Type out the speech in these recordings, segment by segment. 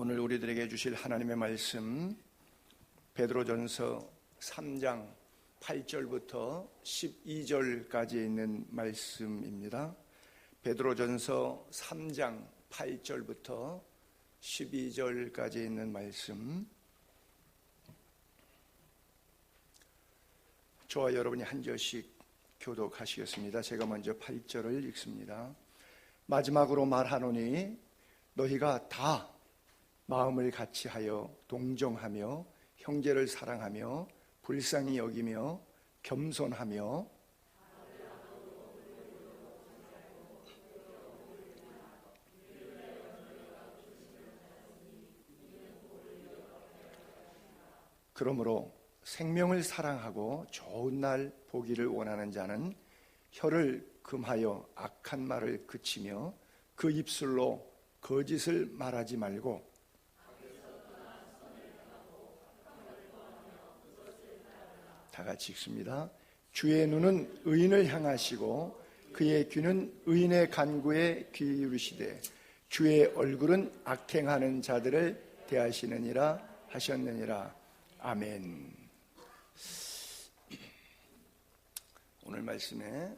오늘 우리들에게 주실 하나님의 말씀 베드로전서 3장 8절부터 12절까지 있는 말씀입니다. 베드로전서 3장 8절부터 12절까지 있는 말씀, 저와 여러분이 한 절씩 교독하시겠습니다. 제가 먼저 8절을 읽습니다. 마지막으로 말하노니 너희가 다 마음을 같이하여 동정하며 형제를 사랑하며 불쌍히 여기며 겸손하며 그러므로 생명을 사랑하고 좋은 날 보기를 원하는 자는 혀를 금하여 악한 말을 그치며 그 입술로 거짓을 말하지 말고 다 같이 읽습니다. 주의 눈은 의인을 향하시고 그의 귀는 의인의 간구에 귀 기울이시되 주의 얼굴은 악행하는 자들을 대하시느니라 하셨느니라. 아멘. 오늘 말씀의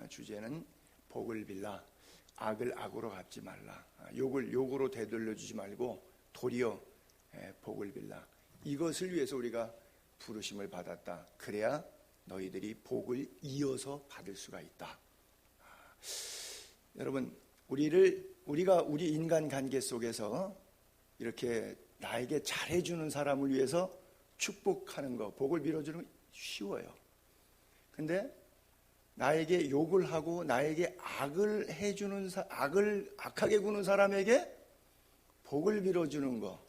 주제는 복을 빌라 악을 악으로 갚지 말라, 욕을 욕으로 되돌려 주지 말고 도리어 복을 빌라, 이것을 위해서 우리가 부르심을 받았다. 그래야 너희들이 복을 이어서 받을 수가 있다. 여러분, 우리가 우리 인간 관계 속에서 이렇게 나에게 잘해주는 사람을 위해서 축복하는 거, 복을 빌어주는 거 쉬워요. 근데 나에게 욕을 하고 나에게 악을 해주는 악하게 구는 사람에게 복을 빌어주는 거,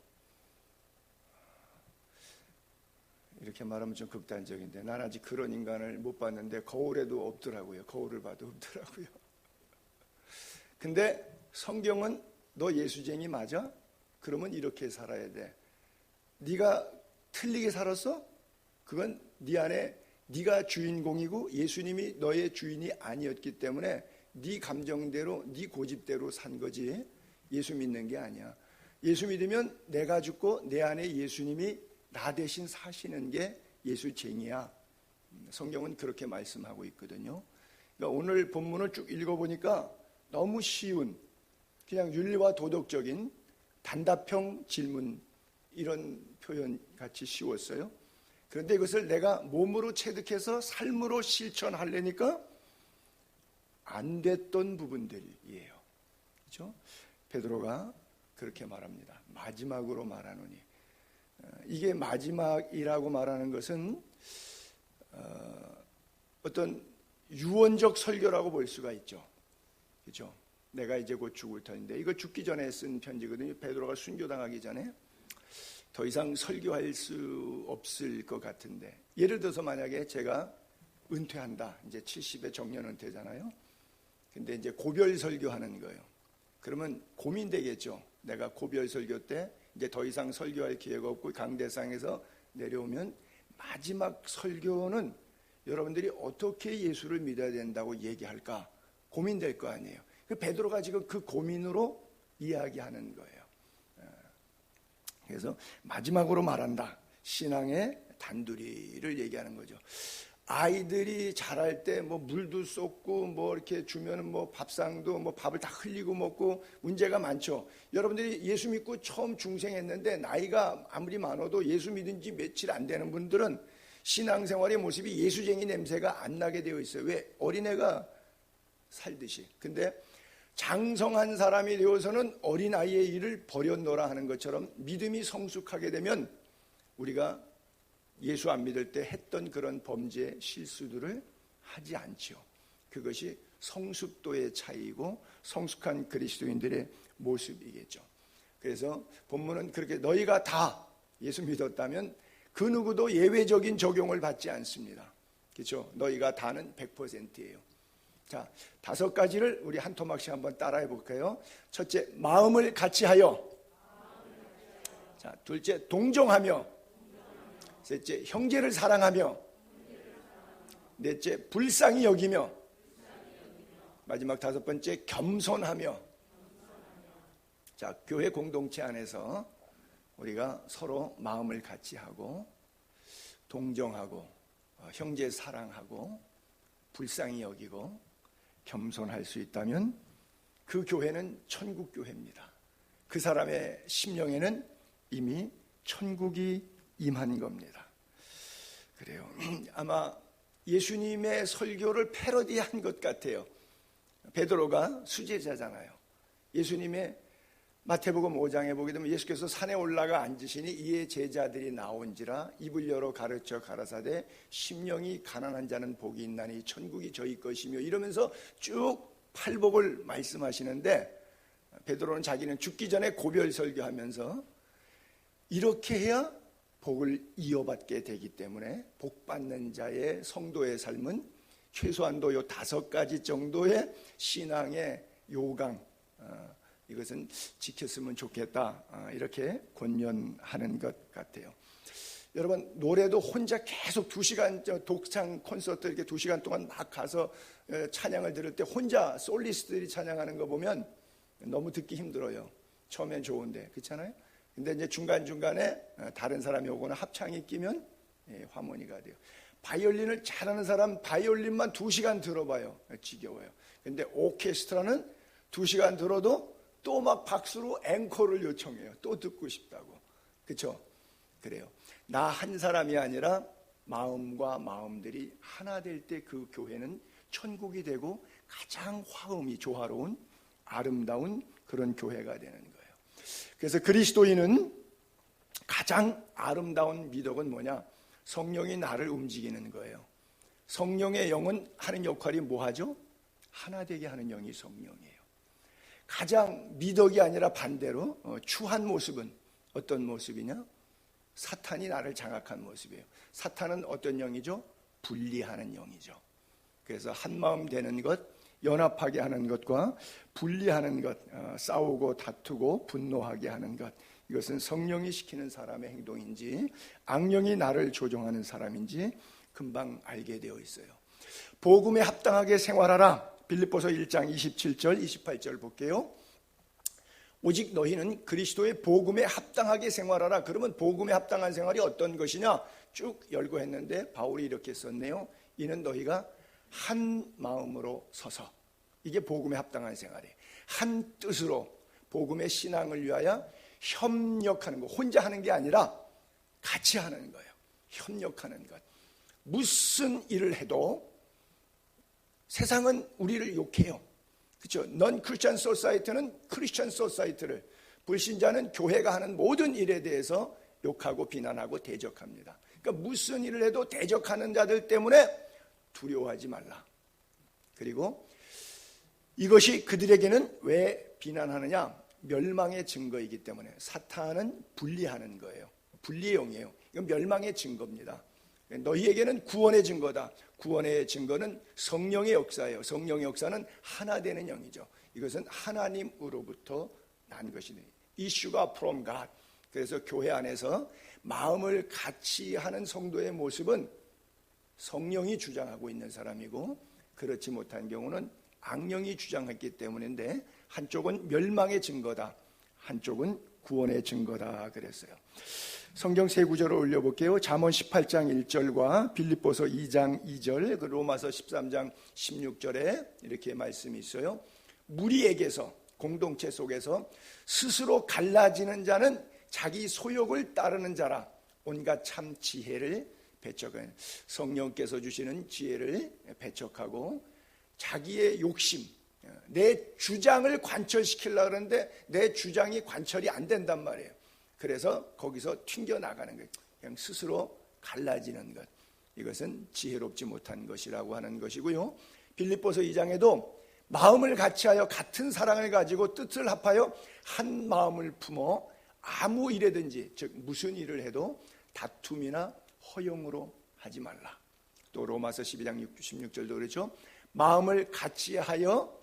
이렇게 말하면 좀 극단적인데 난 아직 그런 인간을 못 봤는데 거울에도 없더라고요. 거울을 봐도 없더라고요. 근데 성경은 너 예수쟁이 맞아? 그러면 이렇게 살아야 돼. 네가 틀리게 살았어? 그건 네 안에 네가 주인공이고 예수님이 너의 주인이 아니었기 때문에 네 감정대로 네 고집대로 산 거지 예수 믿는 게 아니야. 예수 믿으면 내가 죽고 내 안에 예수님이 나 대신 사시는 게 예수쟁이야. 성경은 그렇게 말씀하고 있거든요. 그러니까 오늘 본문을 쭉 읽어보니까 너무 쉬운 그냥 윤리와 도덕적인 단답형 질문, 이런 표현 같이 쉬웠어요. 그런데 이것을 내가 몸으로 체득해서 삶으로 실천하려니까 안 됐던 부분들이에요. 그렇죠? 베드로가 그렇게 말합니다. 마지막으로 말하노니, 이게 마지막이라고 말하는 것은 어떤 유언적 설교라고 볼 수가 있죠. 그렇죠? 내가 이제 곧 죽을 터인데, 이거 죽기 전에 쓴 편지거든요. 베드로가 순교당하기 전에 더 이상 설교할 수 없을 것 같은데, 예를 들어서 만약에 제가 은퇴한다, 이제 70에 정년 은퇴잖아요. 근데 이제 고별 설교하는 거예요. 그러면 고민되겠죠. 내가 고별 설교 때 이제 더 이상 설교할 기회가 없고 강대상에서 내려오면 마지막 설교는 여러분들이 어떻게 예수를 믿어야 된다고 얘기할까 고민될 거 아니에요. 베드로가 지금 그 고민으로 이야기하는 거예요. 그래서 마지막으로 말한다. 신앙의 단둘이를 얘기하는 거죠. 아이들이 자랄 때 뭐 물도 쏟고 뭐 이렇게 주면은 뭐 밥상도 뭐 밥을 다 흘리고 먹고 문제가 많죠. 여러분들이 예수 믿고 처음 중생했는데 나이가 아무리 많아도 예수 믿은 지 며칠 안 되는 분들은 신앙생활의 모습이 예수쟁이 냄새가 안 나게 되어 있어요. 왜? 어린애가 살듯이. 근데 장성한 사람이 되어서는 어린아이의 일을 버렸노라 하는 것처럼 믿음이 성숙하게 되면 우리가 예수 안 믿을 때 했던 그런 범죄 실수들을 하지 않죠. 그것이 성숙도의 차이이고 성숙한 그리스도인들의 모습이겠죠. 그래서 본문은 그렇게 너희가 다 예수 믿었다면 그 누구도 예외적인 적용을 받지 않습니다. 그렇죠? 너희가 다는 100%예요. 자, 5가지를 우리 한 토막씩 한번 따라해 볼까요? 첫째, 마음을 같이하여. 자, 둘째, 동정하며. 셋째, 형제를 사랑하며. 넷째, 불쌍히 여기며. 마지막 5번째, 겸손하며. 자, 교회 공동체 안에서 우리가 서로 마음을 같이 하고 동정하고 형제 사랑하고 불쌍히 여기고 겸손할 수 있다면 그 교회는 천국 교회입니다. 그 사람의 심령에는 이미 천국이 임한 겁니다. 그래요. 아마 예수님의 설교를 패러디한 것 같아요. 베드로가 수제자잖아요. 예수님의 마태복음 5장에 보게 되면 예수께서 산에 올라가 앉으시니 이에 제자들이 나온지라 입을 열어 가르쳐 가라사대 심령이 가난한 자는 복이 있나니 천국이 저희 것이며 이러면서 쭉 팔복을 말씀하시는데 베드로는 자기는 죽기 전에 고별 설교하면서 이렇게 해야 복을 이어받게 되기 때문에 복 받는 자의 성도의 삶은 최소한도 요 5가지 정도의 신앙의 요강, 이것은 지켰으면 좋겠다, 이렇게 권면하는 것 같아요. 여러분, 노래도 혼자 계속 2시간 독창 콘서트 이렇게 2시간 동안 막 가서 찬양을 들을 때 혼자 솔리스트들이 찬양하는 거 보면 너무 듣기 힘들어요. 처음엔 좋은데, 그렇잖아요? 근데 이제 중간중간에 다른 사람이 오거나 합창이 끼면 화모니가 돼요. 바이올린을 잘하는 사람 바이올린만 2시간 들어봐요. 지겨워요. 근데 오케스트라는 2시간 들어도 또 막 박수로 앵콜을 요청해요. 또 듣고 싶다고. 그렇죠? 그래요. 나 한 사람이 아니라 마음과 마음들이 하나 될 때 그 교회는 천국이 되고 가장 화음이 조화로운 아름다운 그런 교회가 되는 거예요. 그래서 그리스도인은 가장 아름다운 미덕은 뭐냐? 성령이 나를 움직이는 거예요. 성령의 영은 하는 역할이 뭐하죠? 하나 되게 하는 영이 성령이에요. 가장 미덕이 아니라 반대로 추한 모습은 어떤 모습이냐? 사탄이 나를 장악한 모습이에요. 사탄은 어떤 영이죠? 분리하는 영이죠. 그래서 한마음 되는 것, 연합하게 하는 것과 분리하는 것, 싸우고 다투고 분노하게 하는 것, 이것은 성령이 시키는 사람의 행동인지 악령이 나를 조종하는 사람인지 금방 알게 되어 있어요. 복음에 합당하게 생활하라. 빌립보서 1장 27절 28절 볼게요. 오직 너희는 그리스도의 복음에 합당하게 생활하라. 그러면 복음에 합당한 생활이 어떤 것이냐? 쭉 열고 했는데 바울이 이렇게 썼네요. 이는 너희가 한 마음으로 서서, 이게 복음에 합당한 생활이에요. 한 뜻으로 복음의 신앙을 위하여 협력하는 거, 혼자 하는 게 아니라 같이 하는 거예요. 협력하는 것. 무슨 일을 해도 세상은 우리를 욕해요. 그렇죠? 넌 크리스천 소사이티는 크리스천 소사이티를, 불신자는 교회가 하는 모든 일에 대해서 욕하고 비난하고 대적합니다. 그러니까 무슨 일을 해도 대적하는 자들 때문에 두려워하지 말라. 그리고 이것이 그들에게는 왜 비난하느냐? 멸망의 증거이기 때문에. 사탄은 분리하는 거예요. 분리의 영이에요. 이건 멸망의 증거입니다. 너희에게는 구원의 증거다. 구원의 증거는 성령의 역사예요. 성령의 역사는 하나 되는 영이죠. 이것은 하나님으로부터 난 것이니 이슈가 from God. 그래서 교회 안에서 마음을 같이 하는 성도의 모습은 성령이 주장하고 있는 사람이고, 그렇지 못한 경우는 악령이 주장했기 때문인데, 한쪽은 멸망의 증거다, 한쪽은 구원의 증거다 그랬어요. 성경 세 구절을 올려볼게요. 잠언 18장 1절과 빌립보서 2장 2절, 그 로마서 13장 16절에 이렇게 말씀이 있어요. 무리에게서, 공동체 속에서 스스로 갈라지는 자는 자기 소욕을 따르는 자라. 온갖 참 지혜를 배척해. 성령께서 주시는 지혜를 배척하고 자기의 욕심, 내 주장을 관철시키려고 하는데 내 주장이 관철이 안 된단 말이에요. 그래서 거기서 튕겨나가는 거예요. 그냥 스스로 갈라지는 것. 이것은 지혜롭지 못한 것이라고 하는 것이고요. 빌립보서 2장에도 마음을 같이하여 같은 사랑을 가지고 뜻을 합하여 한 마음을 품어 아무 일에든지, 즉 무슨 일을 해도 다툼이나 허용으로 하지 말라. 또 로마서 12장 16절도 그렇죠. 마음을 같이하여,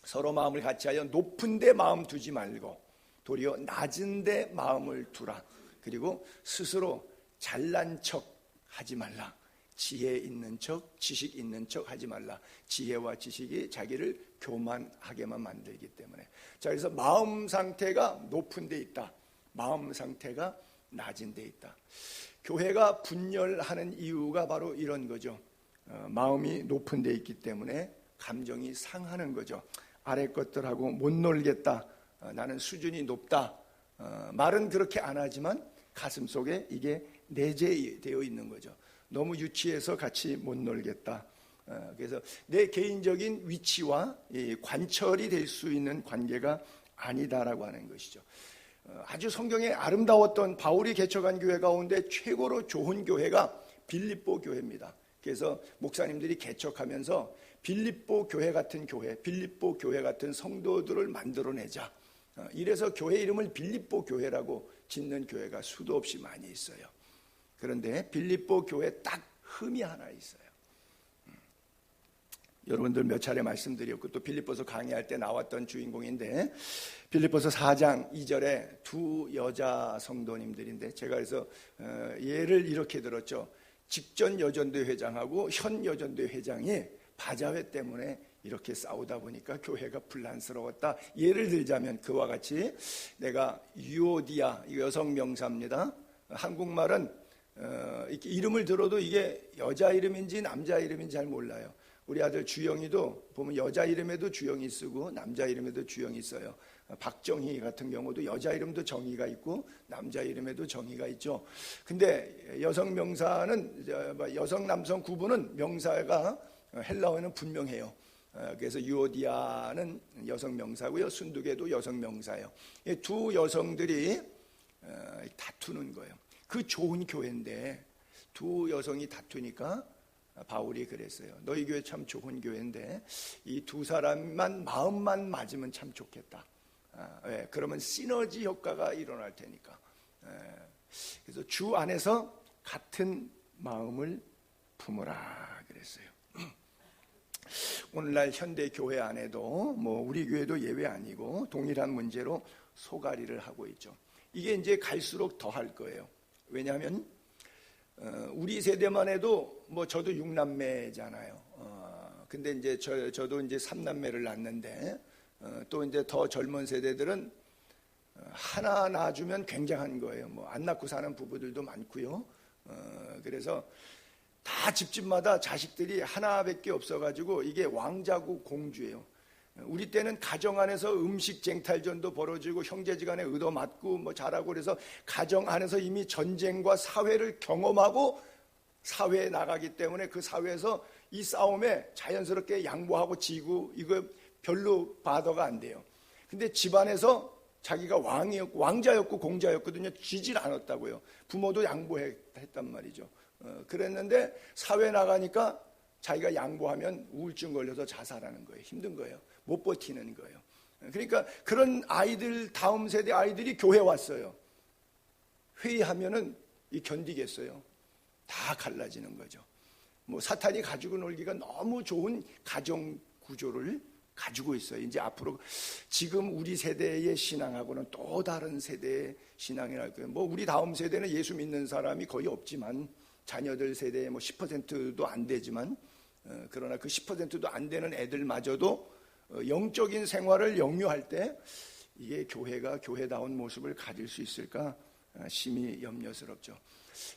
서로 마음을 같이하여 높은 데 마음 두지 말고 도리어 낮은 데 마음을 두라. 그리고 스스로 잘난 척 하지 말라. 지혜 있는 척, 지식 있는 척 하지 말라. 지혜와 지식이 자기를 교만하게만 만들기 때문에. 자, 그래서 마음 상태가 높은 데 있다, 마음 상태가 낮은 데 있다. 교회가 분열하는 이유가 바로 이런 거죠. 마음이 높은 데 있기 때문에 감정이 상하는 거죠. 아래 것들하고 못 놀겠다. 나는 수준이 높다. 말은 그렇게 안 하지만 가슴 속에 이게 내재되어 있는 거죠. 너무 유치해서 같이 못 놀겠다. 그래서 내 개인적인 위치와 관철이 될 수 있는 관계가 아니다라고 하는 것이죠. 아주 성경에 아름다웠던 바울이 개척한 교회 가운데 최고로 좋은 교회가 빌립보 교회입니다. 그래서 목사님들이 개척하면서 빌립보 교회 같은 교회, 빌립보 교회 같은 성도들을 만들어내자. 이래서 교회 이름을 빌립보 교회라고 짓는 교회가 수도 없이 많이 있어요. 그런데 빌립보 교회 딱 흠이 하나 있어요. 여러분들 몇 차례 말씀드렸고 또 빌립보서 강의할 때 나왔던 주인공인데, 빌립보서 4장 2절에 두 여자 성도님들인데, 제가 그래서 예를 이렇게 들었죠. 직전 여전대 회장하고 현 여전대 회장이 바자회 때문에 이렇게 싸우다 보니까 교회가 분란스러웠다. 예를 들자면 그와 같이, 내가 유오디아, 여성 명사입니다. 한국말은 이렇게 이름을 들어도 이게 여자 이름인지 남자 이름인지 잘 몰라요. 우리 아들 주영이도 보면 여자 이름에도 주영이 쓰고 남자 이름에도 주영이 써요. 박정희 같은 경우도 여자 이름도 정희가 있고 남자 이름에도 정희가 있죠. 근데 여성 명사는, 여성 남성 구분은 명사가 헬라어에는 분명해요. 그래서 유오디아는 여성 명사고요, 순두개도 여성 명사예요. 두 여성들이 다투는 거예요. 그 좋은 교회인데 두 여성이 다투니까 바울이 그랬어요. 너희 교회 참 좋은 교회인데 이 두 사람만 마음만 맞으면 참 좋겠다. 왜? 그러면 시너지 효과가 일어날 테니까. 그래서 주 안에서 같은 마음을 품으라 그랬어요. 오늘날 현대 교회 안에도 뭐 우리 교회도 예외 아니고 동일한 문제로 소가리를 하고 있죠. 이게 이제 갈수록 더 할 거예요. 왜냐하면 우리 세대만 해도 뭐 저도 6남매잖아요. 근데 이제 저도 이제 3남매를 낳는데 또 이제 더 젊은 세대들은 하나 낳아주면 굉장한 거예요. 뭐 안 낳고 사는 부부들도 많고요. 그래서 다 집집마다 자식들이 하나밖에 없어가지고 이게 왕자고 공주예요. 우리 때는 가정 안에서 음식 쟁탈전도 벌어지고 형제지간에 얻어맞고 뭐 잘하고, 그래서 가정 안에서 이미 전쟁과 사회를 경험하고 사회에 나가기 때문에 그 사회에서 이 싸움에 자연스럽게 양보하고 지고 이거 별로 바더가 안 돼요. 근데 집안에서 자기가 왕이었고 왕자였고 공자였거든요. 지질 않았다고요. 부모도 양보했단 말이죠. 그랬는데 사회에 나가니까 자기가 양보하면 우울증 걸려서 자살하는 거예요. 힘든 거예요. 못 버티는 거예요. 그러니까 그런 아이들, 다음 세대 아이들이 교회 왔어요. 회의하면은 견디겠어요. 다 갈라지는 거죠. 뭐 사탄이 가지고 놀기가 너무 좋은 가정 구조를 가지고 있어요. 이제 앞으로 지금 우리 세대의 신앙하고는 또 다른 세대의 신앙이랄 거예요. 뭐 우리 다음 세대는 예수 믿는 사람이 거의 없지만, 자녀들 세대의 뭐 10%도 안 되지만, 그러나 그 10%도 안 되는 애들마저도 영적인 생활을 영유할 때 이게 교회가 교회다운 모습을 가질 수 있을까 심히 염려스럽죠.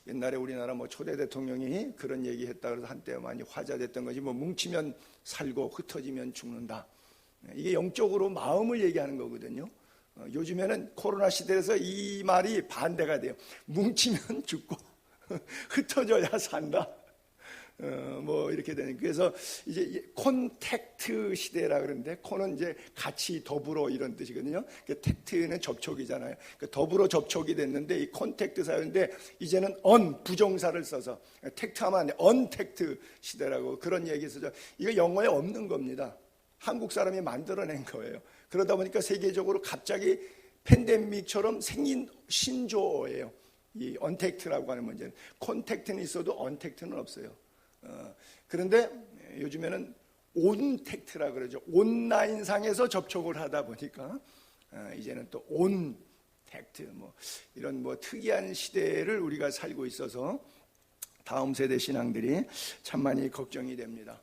옛날에 우리나라 뭐 초대 대통령이 그런 얘기했다 그래서 한때 많이 화제됐던 것이, 뭐 뭉치면 살고 흩어지면 죽는다. 이게 영적으로 마음을 얘기하는 거거든요. 요즘에는 코로나 시대에서 이 말이 반대가 돼요. 뭉치면 죽고 흩어져야 산다. 뭐 이렇게 되는. 그래서 이제 콘택트 시대라 그러는데, 콘은 이제 같이 더불어 이런 뜻이거든요. 텍트는 접촉이잖아요. 더불어 접촉이 됐는데 이 콘택트 사회인데, 이제는 부정사를 써서 텍트하면 안 돼. 언텍트 시대라고 그런 얘기 쓰죠. 이거 영어에 없는 겁니다. 한국 사람이 만들어낸 거예요. 그러다 보니까 세계적으로 갑자기 팬데믹처럼 생긴 신조어예요. 이 언택트라고 하는 문제는. 콘택트는 있어도 언택트는 없어요. 그런데 요즘에는 온택트라 그러죠. 온라인상에서 접촉을 하다 보니까 이제는 또 온택트, 뭐 이런 뭐 특이한 시대를 우리가 살고 있어서 다음 세대 신앙들이 참 많이 걱정이 됩니다.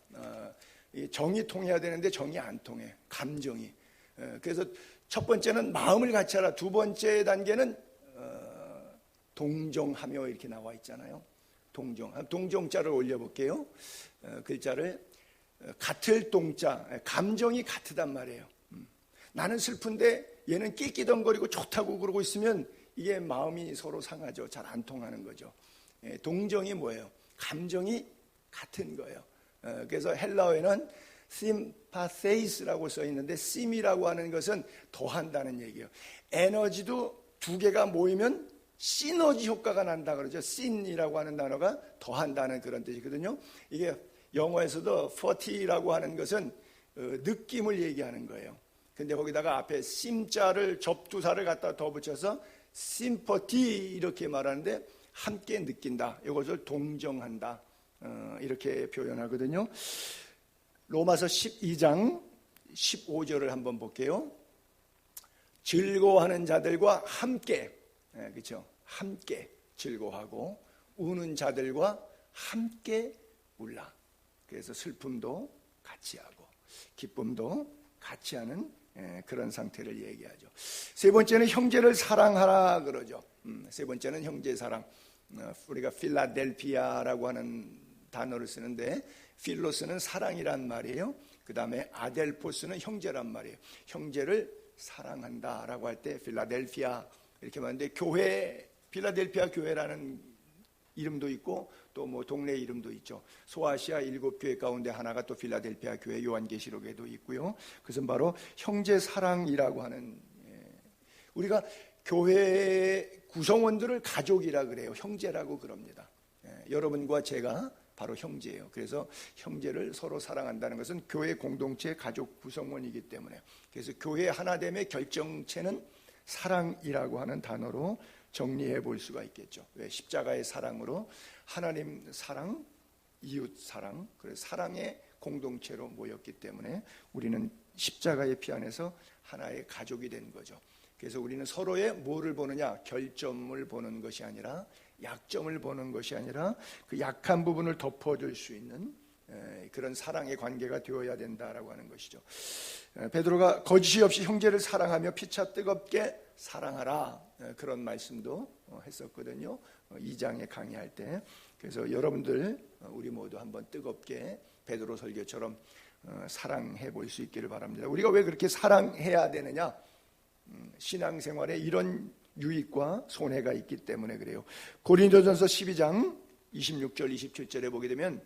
정이 통해야 되는데 정이 안 통해. 감정이. 그래서 첫 번째는 마음을 같이 하라. 두 번째 단계는 동정하며 이렇게 나와 있잖아요. 동정자를 올려볼게요. 글자를 같을 동자, 감정이 같으단 말이에요. 나는 슬픈데 얘는 낄끼덩거리고 좋다고 그러고 있으면 이게 마음이 서로 상하죠. 잘 안 통하는 거죠. 동정이 뭐예요? 감정이 같은 거예요. 그래서 헬라어에는 sympatheis라고 써 있는데 sim이라고 하는 것은 더한다는 얘기예요. 에너지도 두 개가 모이면 시너지 효과가 난다 그러죠. syn이라고 하는 단어가 더한다는 그런 뜻이거든요. 이게 영어에서도 40라고 하는 것은 느낌을 얘기하는 거예요. 근데 거기다가 앞에 심자를 접두사를 갖다 더 붙여서 sympathy 이렇게 말하는데 함께 느낀다. 이것을 동정한다. 이렇게 표현하거든요. 로마서 12장 15절을 한번 볼게요. 즐거워하는 자들과 함께, 그렇죠? 함께 즐거워하고 우는 자들과 함께 울라. 그래서 슬픔도 같이 하고 기쁨도 같이 하는 그런 상태를 얘기하죠. 세 번째는 형제를 사랑하라 그러죠. 세 번째는 형제 사랑. 우리가 필라델피아라고 하는 단어를 쓰는데 필로스는 사랑이란 말이에요. 그 다음에 아델포스는 형제란 말이에요. 형제를 사랑한다라고 할 때 필라델피아 이렇게 말하는데 교회, 필라델피아 교회라는 이름도 있고 또 뭐 동네 이름도 있죠. 소아시아 7교회 가운데 하나가 또 필라델피아 교회 요한계시록에도 있고요. 그것은 바로 형제 사랑이라고 하는, 우리가 교회 구성원들을 가족이라 그래요. 형제라고 그럽니다. 여러분과 제가 바로 형제예요. 그래서 형제를 서로 사랑한다는 것은 교회 공동체 가족 구성원이기 때문에, 그래서 교회 하나됨의 결정체는 사랑이라고 하는 단어로 정리해 볼 수가 있겠죠. 왜? 십자가의 사랑으로 하나님 사랑, 이웃 사랑, 그래서 사랑의 공동체로 모였기 때문에 우리는 십자가의 피 안에서 하나의 가족이 된 거죠. 그래서 우리는 서로의 뭐를 보느냐? 결점을 보는 것이 아니라, 약점을 보는 것이 아니라 그 약한 부분을 덮어줄 수 있는 그런 사랑의 관계가 되어야 된다라고 하는 것이죠. 베드로가 거짓이 없이 형제를 사랑하며 피차 뜨겁게 사랑하라, 그런 말씀도 했었거든요. 2장에 강의할 때. 그래서 여러분들 우리 모두 한번 뜨겁게 베드로 설교처럼 사랑해 볼 수 있기를 바랍니다. 우리가 왜 그렇게 사랑해야 되느냐? 신앙생활에 이런 유익과 손해가 있기 때문에 그래요. 고린도전서 12장 26절 27절에 보게 되면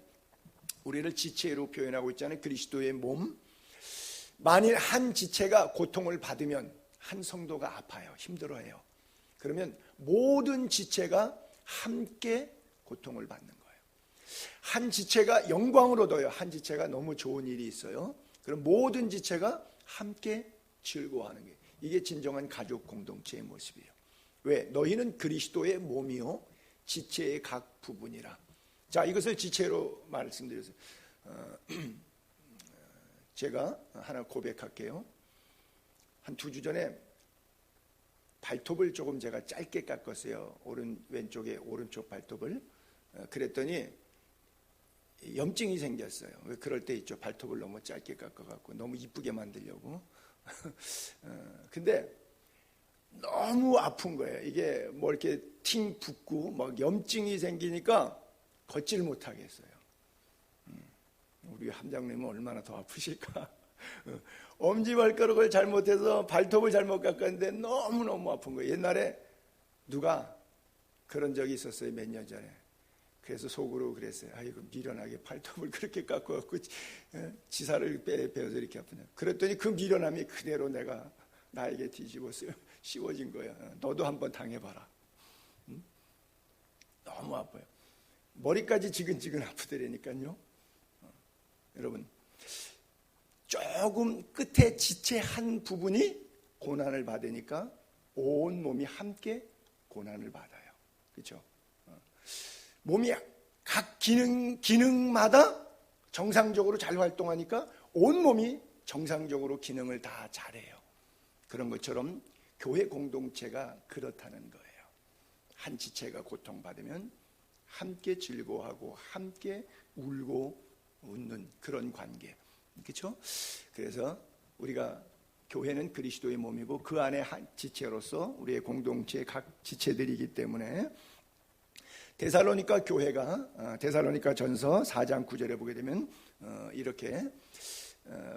우리를 지체로 표현하고 있잖아요. 그리스도의 몸. 만일 한 지체가 고통을 받으면 한 성도가 아파요. 힘들어해요. 그러면 모든 지체가 함께 고통을 받는 거예요. 한 지체가 영광을 얻어요. 한 지체가 너무 좋은 일이 있어요. 그럼 모든 지체가 함께 즐거워하는 게, 이게 진정한 가족 공동체의 모습이에요. 왜? 너희는 그리스도의 몸이요 지체의 각 부분이라. 자, 이것을 지체로 말씀드렸어요. 제가 하나 고백할게요. 한 2주 전에 발톱을 조금 제가 짧게 깎았어요. 왼쪽에 오른쪽 발톱을. 그랬더니 염증이 생겼어요. 그럴 때 있죠. 발톱을 너무 짧게 깎아갖고 너무 이쁘게 만들려고. 근데 너무 아픈 거예요. 이게 뭐 이렇게 팅 붓고 막 염증이 생기니까 걷질 못하겠어요. 우리 함장님은 얼마나 더 아프실까? 엄지발가락을 잘못해서 발톱을 잘못 깎았는데 너무너무 아픈 거예요. 옛날에 누가 그런 적이 있었어요. 몇 년 전에. 그래서 속으로 그랬어요. 아이고, 미련하게 발톱을 그렇게 깎아갖고 지사를 베어서 이렇게 아프냐. 그랬더니 그 미련함이 그대로 나에게 뒤집어서 씌워진 거야. 너도 한번 당해봐라. 너무 아파요. 머리까지 지근지근 아프더라니까요. 여러분, 조금 끝에 지체 한 부분이 고난을 받으니까 온 몸이 함께 고난을 받아요. 그렇죠? 몸이 각 기능마다 정상적으로 잘 활동하니까 온 몸이 정상적으로 기능을 다 잘해요. 그런 것처럼 교회 공동체가 그렇다는 거예요. 한 지체가 고통받으면 함께 즐거워하고 함께 울고 웃는 그런 관계. 그렇죠? 그래서 우리가 교회는 그리스도의 몸이고 그 안에 한 지체로서 우리의 공동체의 각 지체들이기 때문에 데살로니가 교회가 데살로니가 전서 4장 9절에 보게 되면 이렇게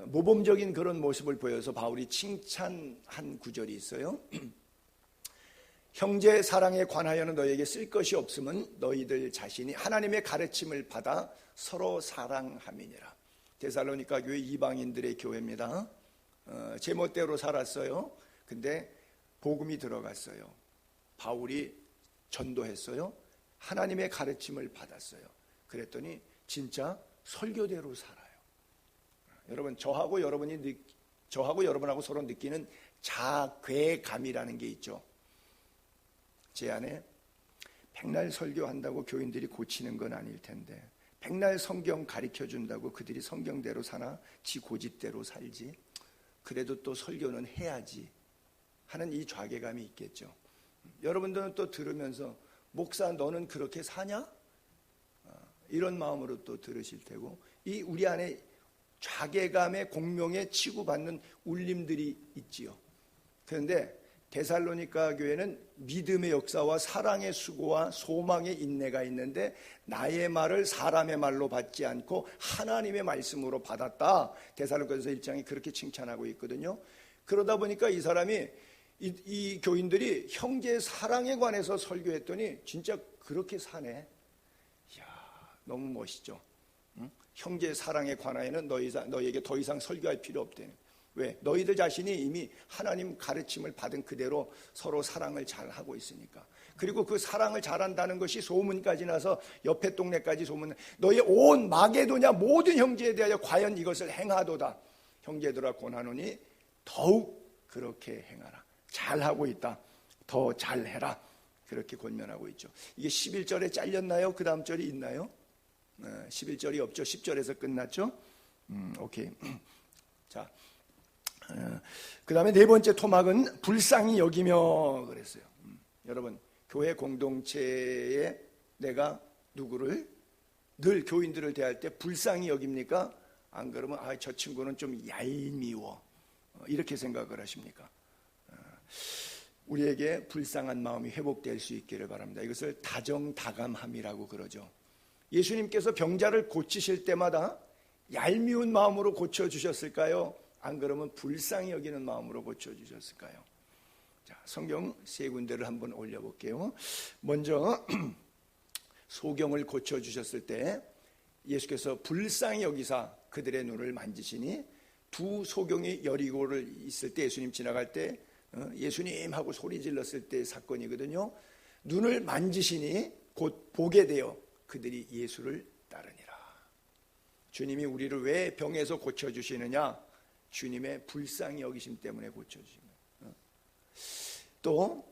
모범적인 그런 모습을 보여서 바울이 칭찬한 구절이 있어요. 형제 사랑에 관하여는 너에게 쓸 것이 없음은 너희들 자신이 하나님의 가르침을 받아 서로 사랑함이니라. 데살로니가 교회 이방인들의 교회입니다. 제멋대로 살았어요. 근데 복음이 들어갔어요. 바울이 전도했어요. 하나님의 가르침을 받았어요. 그랬더니 진짜 설교대로 살아요. 여러분, 저하고 여러분하고 서로 느끼는 자괴감이라는 게 있죠. 제 안에 백날 설교한다고 교인들이 고치는 건 아닐 텐데, 백날 성경 가르쳐준다고 그들이 성경대로 사나 지 고집대로 살지, 그래도 또 설교는 해야지 하는 이 좌괴감이 있겠죠. 여러분들은 또 들으면서 목사 너는 그렇게 사냐? 이런 마음으로 또 들으실 테고, 이 우리 안에 좌괴감의 공명에 치고받는 울림들이 있지요. 그런데 데살로니가 교회는 믿음의 역사와 사랑의 수고와 소망의 인내가 있는데 나의 말을 사람의 말로 받지 않고 하나님의 말씀으로 받았다. 데살로니가서 1장이 그렇게 칭찬하고 있거든요. 그러다 보니까 이 사람이 이 교인들이 형제 사랑에 관해서 설교했더니 진짜 그렇게 사네. 이야, 너무 멋있죠. 응? 형제 사랑에 관하여는 너희에게 더 이상 설교할 필요 없대요. 왜? 너희들 자신이 이미 하나님 가르침을 받은 그대로 서로 사랑을 잘하고 있으니까. 그리고 그 사랑을 잘한다는 것이 소문까지 나서 옆에 동네까지 소문, 너희 온 마게도냐 모든 형제에 대하여 과연 이것을 행하도다. 형제들아 고나노니 더욱 그렇게 행하라. 잘하고 있다. 더 잘해라. 그렇게 권면하고 있죠. 이게 11절에 잘렸나요? 그 다음 절이 있나요? 11절이 없죠. 10절에서 끝났죠. 오케이. 자, 그 다음에 네 번째 토막은 불쌍히 여기며 그랬어요. 여러분, 교회 공동체에 내가 누구를 늘 교인들을 대할 때 불쌍히 여깁니까? 안 그러면 저 친구는 좀 얄미워 이렇게 생각을 하십니까? 우리에게 불쌍한 마음이 회복될 수 있기를 바랍니다. 이것을 다정다감함이라고 그러죠. 예수님께서 병자를 고치실 때마다 얄미운 마음으로 고쳐주셨을까요? 안 그러면 불쌍히 여기는 마음으로 고쳐주셨을까요? 자, 성경 세 군데를 한번 올려볼게요. 먼저 소경을 고쳐주셨을 때 예수께서 불쌍히 여기사 그들의 눈을 만지시니, 두 소경이 여리고를 있을 때 예수님 지나갈 때 예수님 하고 소리 질렀을 때의 사건이거든요. 눈을 만지시니 곧 보게 되어 그들이 예수를 따르니라. 주님이 우리를 왜 병에서 고쳐주시느냐? 주님의 불쌍히 여기심 때문에 고쳐주십니다. 또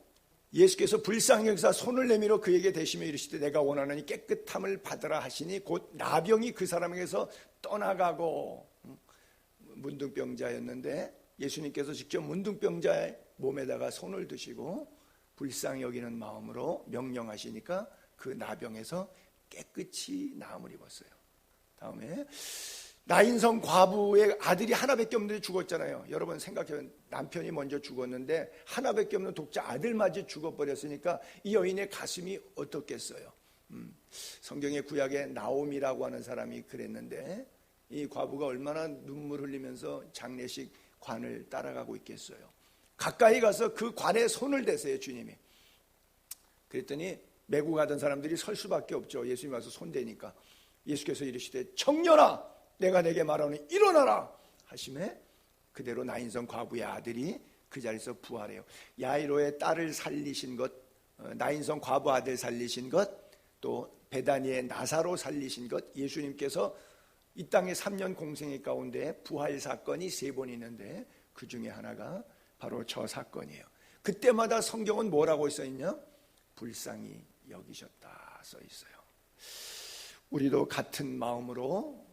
예수께서 불쌍히 여기사 손을 내밀어 그에게 대시며 이르시되 내가 원하노니 깨끗함을 받으라 하시니 곧 나병이 그 사람에게서 떠나가고, 문둥병자였는데 예수님께서 직접 문둥병자의 몸에다가 손을 드시고 불쌍히 여기는 마음으로 명령하시니까 그 나병에서 깨끗이 나음을 입었어요. 다음에 나인성 과부의 아들이 하나밖에 없는데 죽었잖아요. 여러분 생각해보면 남편이 먼저 죽었는데 하나밖에 없는 독자 아들마저 죽어버렸으니까 이 여인의 가슴이 어떻겠어요? 성경의 구약에 나옴이라고 하는 사람이 그랬는데 이 과부가 얼마나 눈물 흘리면서 장례식 관을 따라가고 있겠어요. 가까이 가서 그 관에 손을 대세요, 주님이. 그랬더니 메고 가던 사람들이 설 수밖에 없죠. 예수님이 와서 손대니까. 예수께서 이르시되 청년아 내가 내게 말하노니 일어나라 하심에 그대로 나인성 과부의 아들이 그 자리에서 부활해요. 야이로의 딸을 살리신 것, 나인성 과부 아들 살리신 것, 또 베다니의 나사로 살리신 것, 예수님께서 이 땅에 3년 공생의 가운데 부활 사건이 3번 있는데 그 중에 하나가 바로 저 사건이에요. 그때마다 성경은 뭐라고 써있냐? 불쌍히 여기셨다 써있어요. 우리도 같은 마음으로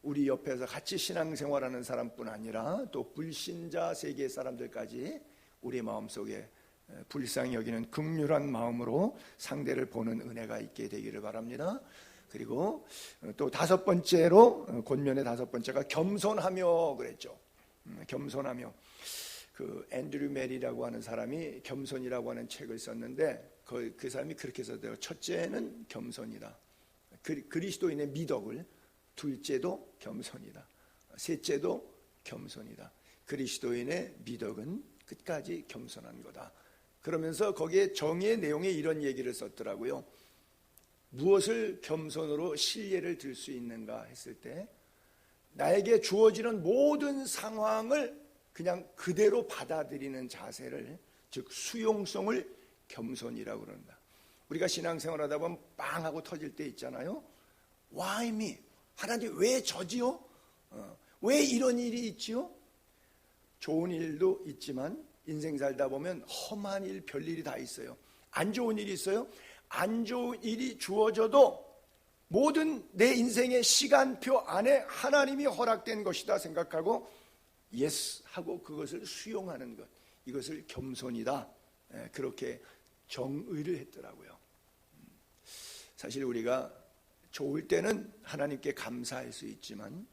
우리 옆에서 같이 신앙생활하는 사람뿐 아니라 또 불신자 세계 사람들까지 우리 마음속에 불쌍히 여기는 긍휼한 마음으로 상대를 보는 은혜가 있게 되기를 바랍니다. 그리고 또 5번째로, 권면의 5번째가 겸손하며 그랬죠. 겸손하며. 그 앤드류 메리라고 하는 사람이 겸손이라고 하는 책을 썼는데 그 사람이 그렇게 썼대요. 첫째는 겸손이다. 그리스도인의 미덕을. 둘째도 겸손이다. 셋째도 겸손이다. 그리스도인의 미덕은 끝까지 겸손한 거다. 그러면서 거기에 정의의 내용에 이런 얘기를 썼더라고요. 무엇을 겸손으로 신뢰를 들 수 있는가 했을 때 나에게 주어지는 모든 상황을 그냥 그대로 받아들이는 자세를, 즉 수용성을 겸손이라고 그런다. 우리가 신앙생활하다 보면 빵 하고 터질 때 있잖아요. Why me? 하나님 왜 저지요? 왜 이런 일이 있지요? 좋은 일도 있지만 인생 살다 보면 험한 일, 별일이 다 있어요. 안 좋은 일이 있어요. 안 좋은 일이 주어져도 모든 내 인생의 시간표 안에 하나님이 허락된 것이다 생각하고 예스 하고 그것을 수용하는 것, 이것을 겸손이다. 그렇게 정의를 했더라고요. 사실 우리가 좋을 때는 하나님께 감사할 수 있지만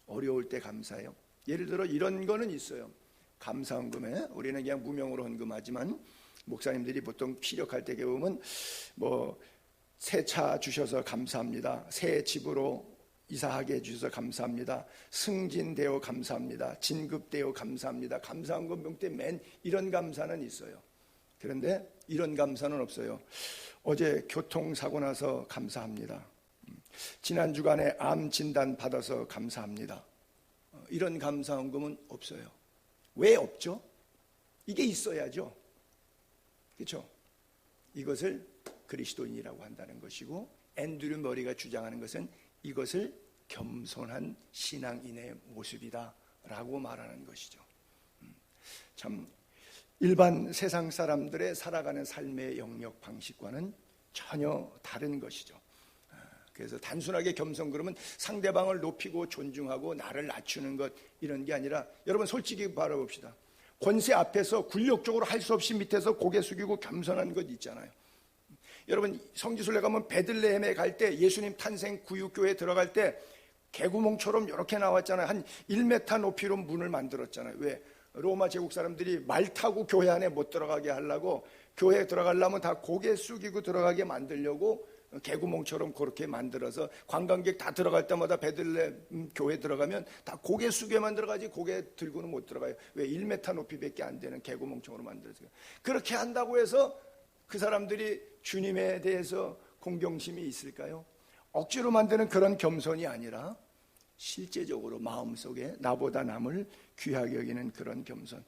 어려울 때 감사해요. 예를 들어 이런 거는 있어요. 감사헌금에 우리는 그냥 무명으로 헌금하지만 목사님들이 보통 피력할 때 보면 뭐 새 차 주셔서 감사합니다. 새 집으로 이사하게 해주셔서 감사합니다. 승진되어 감사합니다. 진급되어 감사합니다. 감사헌금 명태 맨 이런 감사는 있어요. 그런데 이런 감사는 없어요. 어제 교통사고 나서 감사합니다. 지난 주간에 암 진단 받아서 감사합니다. 이런 감사헌금은 없어요. 왜 없죠? 이게 있어야죠. 그렇죠? 이것을 그리스도인이라고 한다는 것이고 앤드류 머리가 주장하는 것은 이것을 겸손한 신앙인의 모습이다 라고 말하는 것이죠. 참 일반 세상 사람들의 살아가는 삶의 영역 방식과는 전혀 다른 것이죠. 그래서 단순하게 겸손 그러면 상대방을 높이고 존중하고 나를 낮추는 것 이런 게 아니라 여러분 솔직히 바라봅시다. 권세 앞에서 굴욕적으로 할 수 없이 밑에서 고개 숙이고 겸손한 것 있잖아요. 여러분 성지순례 가면 베들레헴에 갈 때 예수님 탄생 구육교회에 들어갈 때 개구멍처럼 이렇게 나왔잖아요. 한 1m 높이로 문을 만들었잖아요. 왜? 로마 제국 사람들이 말 타고 교회 안에 못 들어가게 하려고 교회에 들어가려면 다 고개 숙이고 들어가게 만들려고 개구멍처럼 그렇게 만들어서 관광객 다 들어갈 때마다 베들레헴 교회 들어가면 다 고개 숙여만 들어가지 고개 들고는 못 들어가요. 왜? 1m 높이밖에 안 되는 개구멍처럼 만들었어요. 그렇게 한다고 해서 그 사람들이 주님에 대해서 공경심이 있을까요? 억지로 만드는 그런 겸손이 아니라 실제적으로 마음속에 나보다 남을 귀하게 여기는 그런 겸손.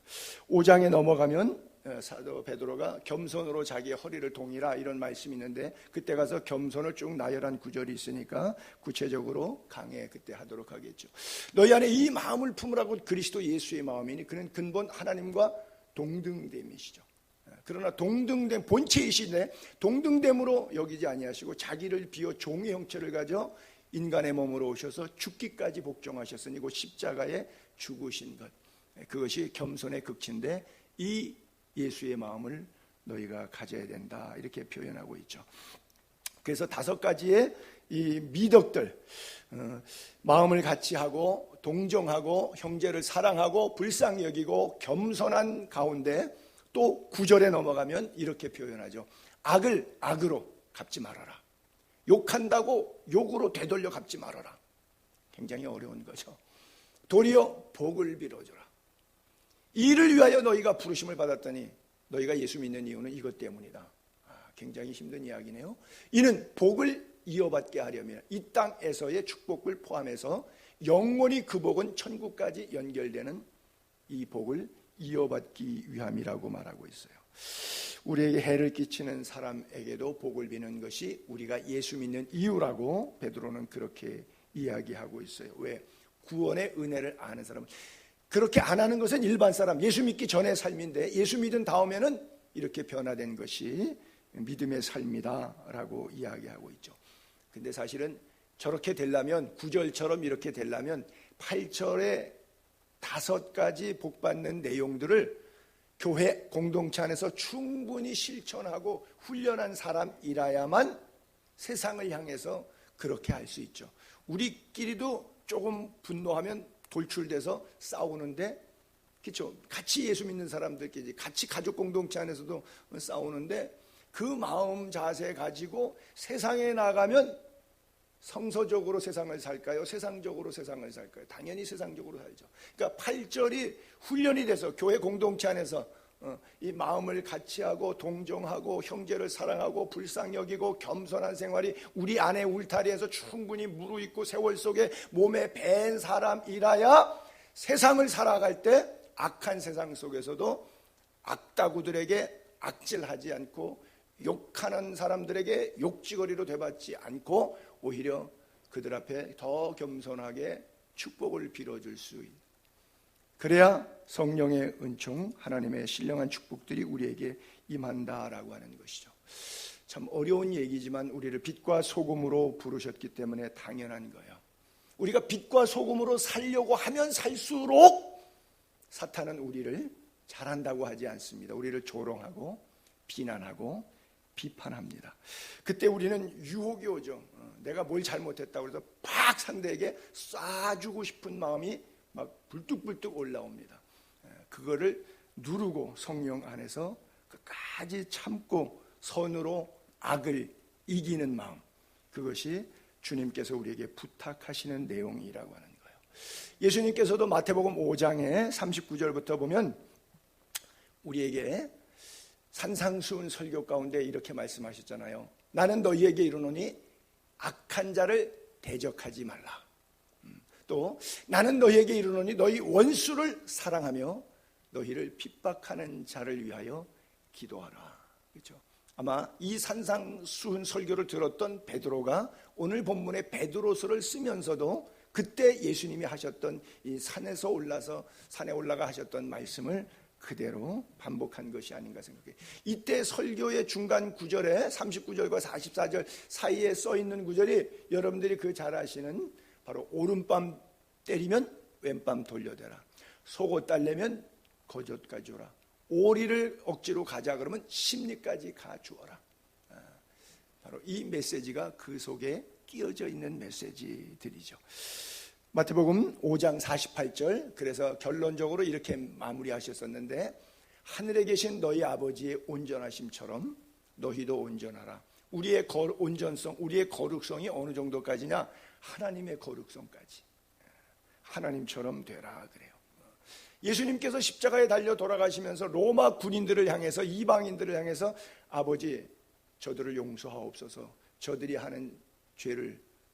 5장에 넘어가면 사도 베드로가 겸손으로 자기의 허리를 동이라 이런 말씀이 있는데 그때 가서 겸손을 쭉 나열한 구절이 있으니까 구체적으로 강해 그때 하도록 하겠죠. 너희 안에 이 마음을 품으라고 그리스도 예수의 마음이니 그는 근본 하나님과 동등됨이시죠. 그러나 동등됨 본체이시네 동등됨으로 여기지 아니하시고 자기를 비워 종의 형체를 가져 인간의 몸으로 오셔서 죽기까지 복종하셨으니 그 십자가에 죽으신 것 그것이 겸손의 극치인데 이 예수의 마음을 너희가 가져야 된다 이렇게 표현하고 있죠. 그래서 5가지의 이 미덕들 마음을 같이 하고 동정하고 형제를 사랑하고 불쌍히 여기고 겸손한 가운데 또 9절에 넘어가면 이렇게 표현하죠. 악을 악으로 갚지 말아라. 욕한다고 욕으로 되돌려 갚지 말아라. 굉장히 어려운 거죠. 도리어 복을 빌어줘라. 이를 위하여 너희가 부르심을 받았더니 너희가 예수 믿는 이유는 이것 때문이다. 굉장히 힘든 이야기네요. 이는 복을 이어받게 하려면 이 땅에서의 축복을 포함해서 영원히 그 복은 천국까지 연결되는 이 복을 이어받기 위함이라고 말하고 있어요. 우리에게 해를 끼치는 사람에게도 복을 비는 것이 우리가 예수 믿는 이유라고 베드로는 그렇게 이야기하고 있어요. 왜? 구원의 은혜를 아는 사람은 그렇게 안 하는 것은 일반 사람 예수 믿기 전의 삶인데 예수 믿은 다음에는 이렇게 변화된 것이 믿음의 삶이다라고 이야기하고 있죠. 근데 사실은 저렇게 되려면 9절처럼 이렇게 되려면 8절에 5가지 복받는 내용들을 교회 공동체 안에서 충분히 실천하고 훈련한 사람이라야만 세상을 향해서 그렇게 할 수 있죠. 우리끼리도 조금 분노하면 돌출돼서 싸우는데, 그렇죠? 같이 예수 믿는 사람들끼리 같이 가족 공동체 안에서도 싸우는데, 그 마음 자세 가지고 세상에 나가면 성서적으로 세상을 살까요? 세상적으로 세상을 살까요? 당연히 세상적으로 살죠. 그러니까 8절이 훈련이 돼서 교회 공동체 안에서 이 마음을 같이 하고 동정하고 형제를 사랑하고 불쌍히 여기고 겸손한 생활이 우리 안에 울타리에서 충분히 무르익고 세월 속에 몸에 밴 사람이라야 세상을 살아갈 때 악한 세상 속에서도 악다구들에게 악질하지 않고 욕하는 사람들에게 욕지거리로 되받지 않고 오히려 그들 앞에 더 겸손하게 축복을 빌어줄 수 있는, 그래야 성령의 은총, 하나님의 신령한 축복들이 우리에게 임한다라고 하는 것이죠. 참 어려운 얘기지만 우리를 빛과 소금으로 부르셨기 때문에 당연한 거예요. 우리가 빛과 소금으로 살려고 하면 살수록 사탄은 우리를 잘한다고 하지 않습니다. 우리를 조롱하고 비난하고 비판합니다. 그때 우리는 유혹이 오죠. 내가 뭘 잘못했다고 해서 팍 상대에게 쏴주고 싶은 마음이 막 불뚝불뚝 올라옵니다. 그거를 누르고 성령 안에서 끝까지 참고 선으로 악을 이기는 마음, 그것이 주님께서 우리에게 부탁하시는 내용이라고 하는 거예요. 예수님께서도 마태복음 5장에 39절부터 보면 우리에게 산상수훈 설교 가운데 이렇게 말씀하셨잖아요. 나는 너희에게 이르노니 악한 자를 대적하지 말라. 또 나는 너희에게 이르노니 너희 원수를 사랑하며 너희를 핍박하는 자를 위하여 기도하라. 그렇죠? 아마 이 산상수훈 설교를 들었던 베드로가 오늘 본문의 베드로서를 쓰면서도 그때 예수님이 하셨던 이 산에 올라가 하셨던 말씀을 그대로 반복한 것이 아닌가 생각해요. 이때 설교의 중간 구절에 39절과 44절 사이에 써있는 구절이 여러분들이 그 잘 아시는 바로 오른밤 때리면 왼밤 돌려대라, 속옷 달래면 겉옷 가져라, 오리를 억지로 가자 그러면 심리까지 가주어라. 바로 이 메시지가 그 속에 끼어져 있는 메시지들이죠. 마태복음 5장 48절, 그래서 결론적으로 이렇게 마무리하셨었는데, 하늘에 계신 너희 아버지의 온전하심처럼 너희도 온전하라. 우리의 온전성, 우리의 거룩성이 어느 정도까지냐? 하나님의 거룩성까지, 하나님처럼 되라 그래요. 예수님께서 십자가에 달려 돌아가시면서 로마 군인들을 향해서, 이방인들을 향해서 아버지 저들을 용서하옵소서, 저들이 하는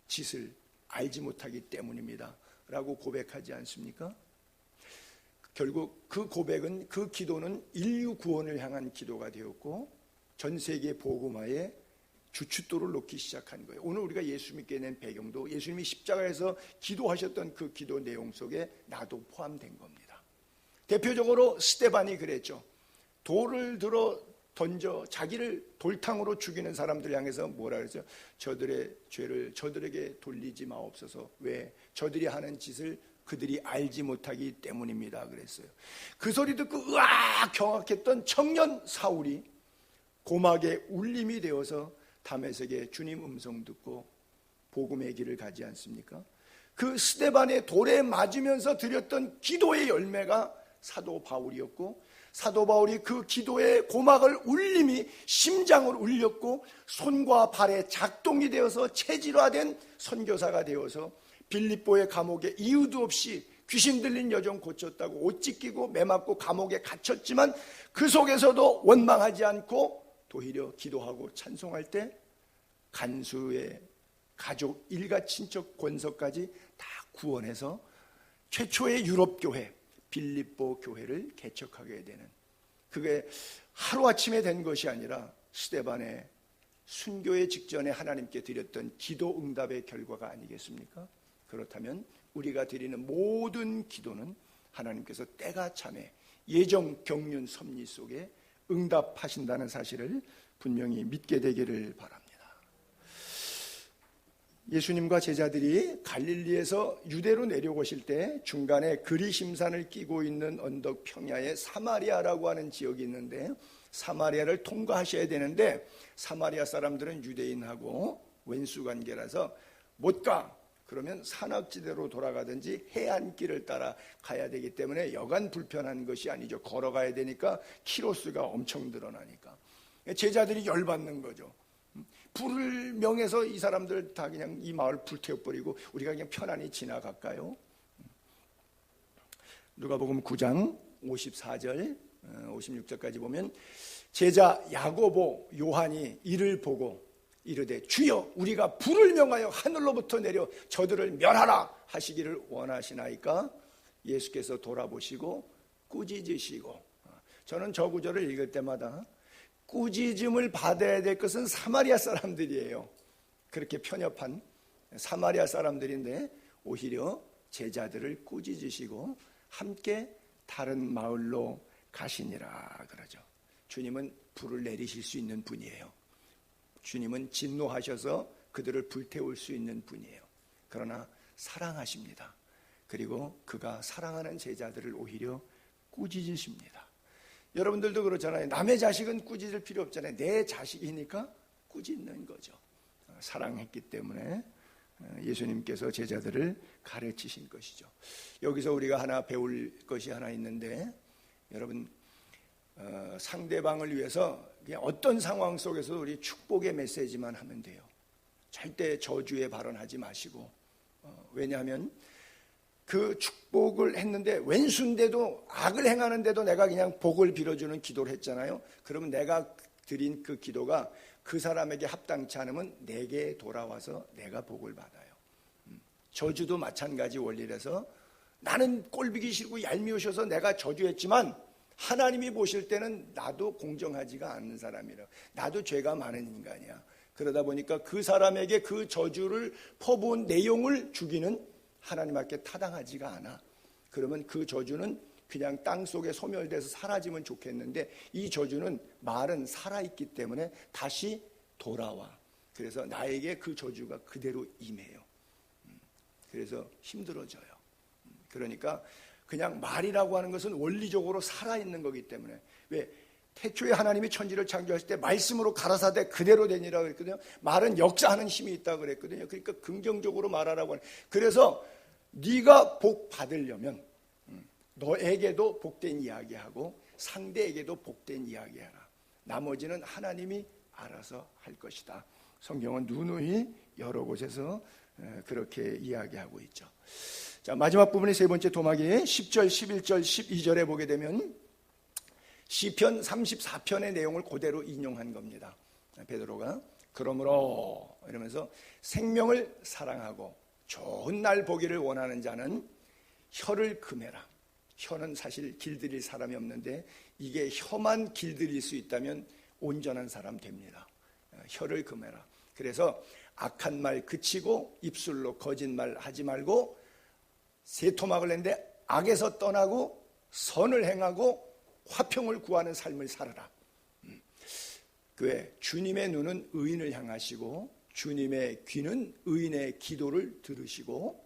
짓을 알지 못하기 때문입니다 라고 고백하지 않습니까? 결국 그 고백은, 그 기도는 인류 구원을 향한 기도가 되었고 전 세계 복음화에 주춧돌을 놓기 시작한 거예요. 오늘 우리가 예수 믿게 된 배경도 예수님이 십자가에서 기도하셨던 그 기도 내용 속에 나도 포함된 겁니다. 대표적으로 스데반이 그랬죠. 돌을 들어 던져 자기를 돌탕으로 죽이는 사람들 향해서 뭐라 그랬죠? 저들의 죄를 저들에게 돌리지 마옵소서. 왜? 저들이 하는 짓을 그들이 알지 못하기 때문입니다 그랬어요. 그 소리 듣고 으악 경악했던 청년 사울이 고막에 울림이 되어서 다메섹에 주님 음성 듣고 복음의 길을 가지 않습니까? 그 스데반의 돌에 맞으면서 드렸던 기도의 열매가 사도 바울이었고, 사도 바울이 그 기도의 고막을 울림이 심장을 울렸고 손과 발에 작동이 되어서 체질화된 선교사가 되어서 빌립보의 감옥에 이유도 없이 귀신 들린 여종 고쳤다고 옷 찢기고 매 맞고 감옥에 갇혔지만 그 속에서도 원망하지 않고 도리어 기도하고 찬송할 때 간수의 가족, 일가, 친척, 권속까지 다 구원해서 최초의 유럽 교회 빌립보 교회를 개척하게 되는, 그게 하루아침에 된 것이 아니라 스데반의 순교의 직전에 하나님께 드렸던 기도 응답의 결과가 아니겠습니까? 그렇다면 우리가 드리는 모든 기도는 하나님께서 때가 참에 예정 경륜 섭리 속에 응답하신다는 사실을 분명히 믿게 되기를 바랍니다. 예수님과 제자들이 갈릴리에서 유대로 내려오실 때 중간에 그리심산을 끼고 있는 언덕 평야에 사마리아라고 하는 지역이 있는데, 사마리아를 통과하셔야 되는데 사마리아 사람들은 유대인하고 원수관계라서 못 가. 그러면 산악지대로 돌아가든지 해안길을 따라 가야 되기 때문에 여간 불편한 것이 아니죠. 걸어가야 되니까 키로수가 엄청 늘어나니까 제자들이 열받는 거죠. 불을 명해서 이 사람들 다 그냥 이 마을 불태워버리고 우리가 그냥 편안히 지나갈까요? 누가복음 9장 54절 56절까지 보면 제자 야고보 요한이 이를 보고 이르되 주여 우리가 불을 명하여 하늘로부터 내려 저들을 멸하라 하시기를 원하시나이까? 예수께서 돌아보시고 꾸짖으시고, 저는 저 구절을 읽을 때마다 꾸짖음을 받아야 될 것은 사마리아 사람들이에요. 그렇게 편협한 사마리아 사람들인데 오히려 제자들을 꾸짖으시고 함께 다른 마을로 가시니라 그러죠. 주님은 불을 내리실 수 있는 분이에요. 주님은 진노하셔서 그들을 불태울 수 있는 분이에요. 그러나 사랑하십니다. 그리고 그가 사랑하는 제자들을 오히려 꾸짖으십니다. 여러분들도 그렇잖아요. 남의 자식은 꾸짖을 필요 없잖아요. 내 자식이니까 꾸짖는 거죠. 사랑했기 때문에 예수님께서 제자들을 가르치신 것이죠. 여기서 우리가 하나 배울 것이 하나 있는데, 여러분 상대방을 위해서 그냥 어떤 상황 속에서 우리 축복의 메시지만 하면 돼요. 절대 저주의 발언하지 마시고, 왜냐하면 그 축복을 했는데 왼수인데도 악을 행하는데도 내가 그냥 복을 빌어주는 기도를 했잖아요. 그러면 내가 드린 그 기도가 그 사람에게 합당치 않으면 내게 돌아와서 내가 복을 받아요. 저주도 마찬가지 원리라서 나는 꼴보기 싫고 얄미우셔서 내가 저주했지만 하나님이 보실 때는 나도 공정하지가 않는 사람이라, 나도 죄가 많은 인간이야. 그러다 보니까 그 사람에게 그 저주를 퍼부은 내용을 주기는 하나님 앞에 타당하지가 않아. 그러면 그 저주는 그냥 땅속에 소멸돼서 사라지면 좋겠는데 이 저주는 말은 살아있기 때문에 다시 돌아와. 그래서 나에게 그 저주가 그대로 임해요. 그래서 힘들어져요. 그러니까 그냥 말이라고 하는 것은 원리적으로 살아있는 거기 때문에, 왜 태초에 하나님이 천지를 창조하실 때 말씀으로 가라사대 그대로 되니라 그랬거든요. 말은 역사하는 힘이 있다고 그랬거든요. 그러니까 긍정적으로 말하라고 하는. 그래서 네가 복 받으려면 너에게도 복된 이야기하고 상대에게도 복된 이야기하라. 나머지는 하나님이 알아서 할 것이다. 성경은 누누이 여러 곳에서 그렇게 이야기하고 있죠. 자, 마지막 부분의 세 번째 토막이 10절, 11절, 12절에 보게 되면 시편 34편의 내용을 그대로 인용한 겁니다. 베드로가 그러므로 이러면서 생명을 사랑하고 좋은 날 보기를 원하는 자는 혀를 금해라. 혀는 사실 길들일 사람이 없는데 이게 혀만 길들일 수 있다면 온전한 사람 됩니다. 혀를 금해라. 그래서 악한 말 그치고 입술로 거짓말 하지 말고 세 토막을 냈는데 악에서 떠나고 선을 행하고 화평을 구하는 삶을 살아라. 그 주님의 눈은 의인을 향하시고 주님의 귀는 의인의 기도를 들으시고,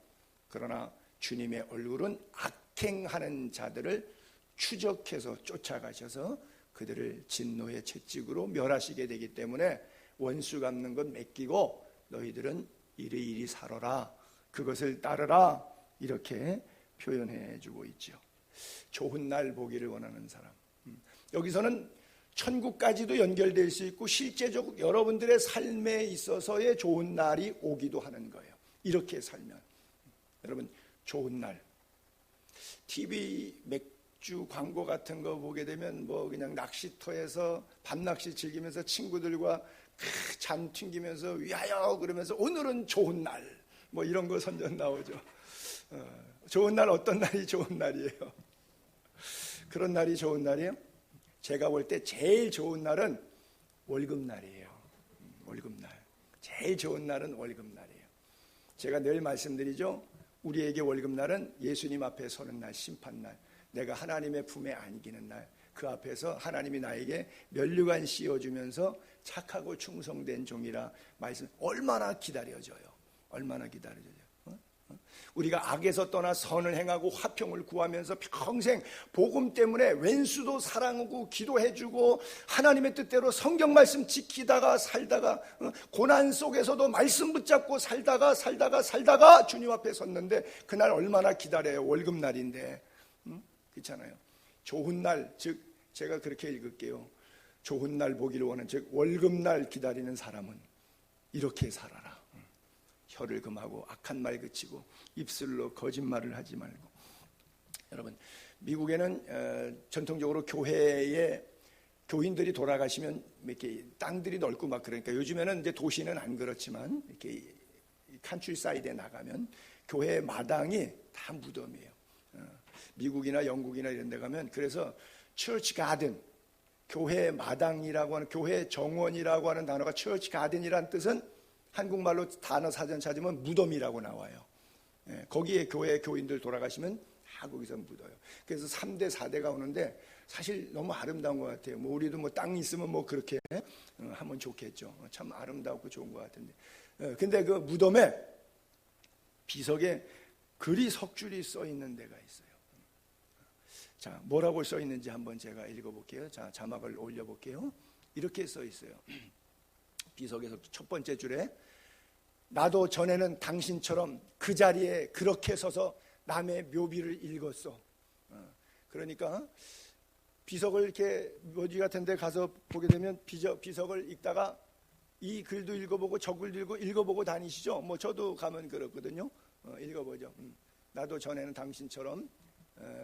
그러나 주님의 얼굴은 악행하는 자들을 추적해서 쫓아가셔서 그들을 진노의 채찍으로 멸하시게 되기 때문에 원수 갚는 건 맡기고 너희들은 이리이리 살아라, 그것을 따르라, 이렇게 표현해 주고 있죠. 좋은 날 보기를 원하는 사람. 여기서는 천국까지도 연결될 수 있고 실제적으로 여러분들의 삶에 있어서의 좋은 날이 오기도 하는 거예요. 이렇게 살면. 여러분, 좋은 날. TV 맥주 광고 같은 거 보게 되면 뭐 그냥 낚시터에서 밤낚시 즐기면서 친구들과 잔 튕기면서 위하여 그러면서 오늘은 좋은 날, 뭐 이런 거 선전 나오죠. 좋은 날, 어떤 날이 좋은 날이에요? 그런 날이 좋은 날이에요? 제가 볼 때 제일 좋은 날은 월급날이에요. 월급날. 제일 좋은 날은 월급날이에요. 제가 늘 말씀드리죠. 우리에게 월급날은 예수님 앞에 서는 날, 심판날. 내가 하나님의 품에 안기는 날. 그 앞에서 하나님이 나에게 면류관 씌워주면서 착하고 충성된 종이라 말씀. 얼마나 기다려져요. 얼마나 기다려져요. 우리가 악에서 떠나 선을 행하고 화평을 구하면서 평생 복음 때문에 왼수도 사랑하고 기도해주고 하나님의 뜻대로 성경 말씀 지키다가 살다가 고난 속에서도 말씀 붙잡고 살다가 주님 앞에 섰는데 그날 얼마나 기다려요. 월급날인데. 그렇잖아요. 좋은 날, 즉 제가 그렇게 읽을게요. 좋은 날 보기를 원하는, 즉 월급날 기다리는 사람은 이렇게 살아라. 혀를 금하고 악한 말 그치고 입술로 거짓말을 하지 말고. 여러분, 미국에는 전통적으로 교회에 교인들이 돌아가시면 이렇게 땅들이 넓고 막 그러니까 요즘에는 이제 도시는 안 그렇지만 이렇게 칸츄리 사이드에 나가면 교회 마당이 다 무덤이에요. 미국이나 영국이나 이런 데 가면 그래서 처치 가든, 교회 마당이라고 하는, 교회 정원이라고 하는 단어가 처치 가든이라는 뜻은 한국말로 단어 사전 찾으면 무덤이라고 나와요. 거기에 교회 교인들 돌아가시면 다 거기서 묻어요. 그래서 3대 4대가 오는데 사실 너무 아름다운 것 같아요. 뭐 우리도 뭐 땅 있으면 뭐 그렇게 하면 좋겠죠. 참 아름답고 좋은 것 같은데. 근데 그 무덤에 비석에 글이 석줄이 써 있는 데가 있어요. 자, 뭐라고 써 있는지 한번 제가 읽어볼게요. 자, 자막을 올려볼게요. 이렇게 써 있어요. 비석에서 첫 번째 줄에 나도 전에는 당신처럼 그 자리에 그렇게 서서 남의 묘비를 읽었어. 그러니까 비석을 이렇게 묘지 같은 데 가서 보게 되면 비석을 읽다가 이 글도 읽어보고 저 글도 읽어보고 다니시죠. 뭐 저도 가면 그렇거든요. 읽어보죠. 나도 전에는 당신처럼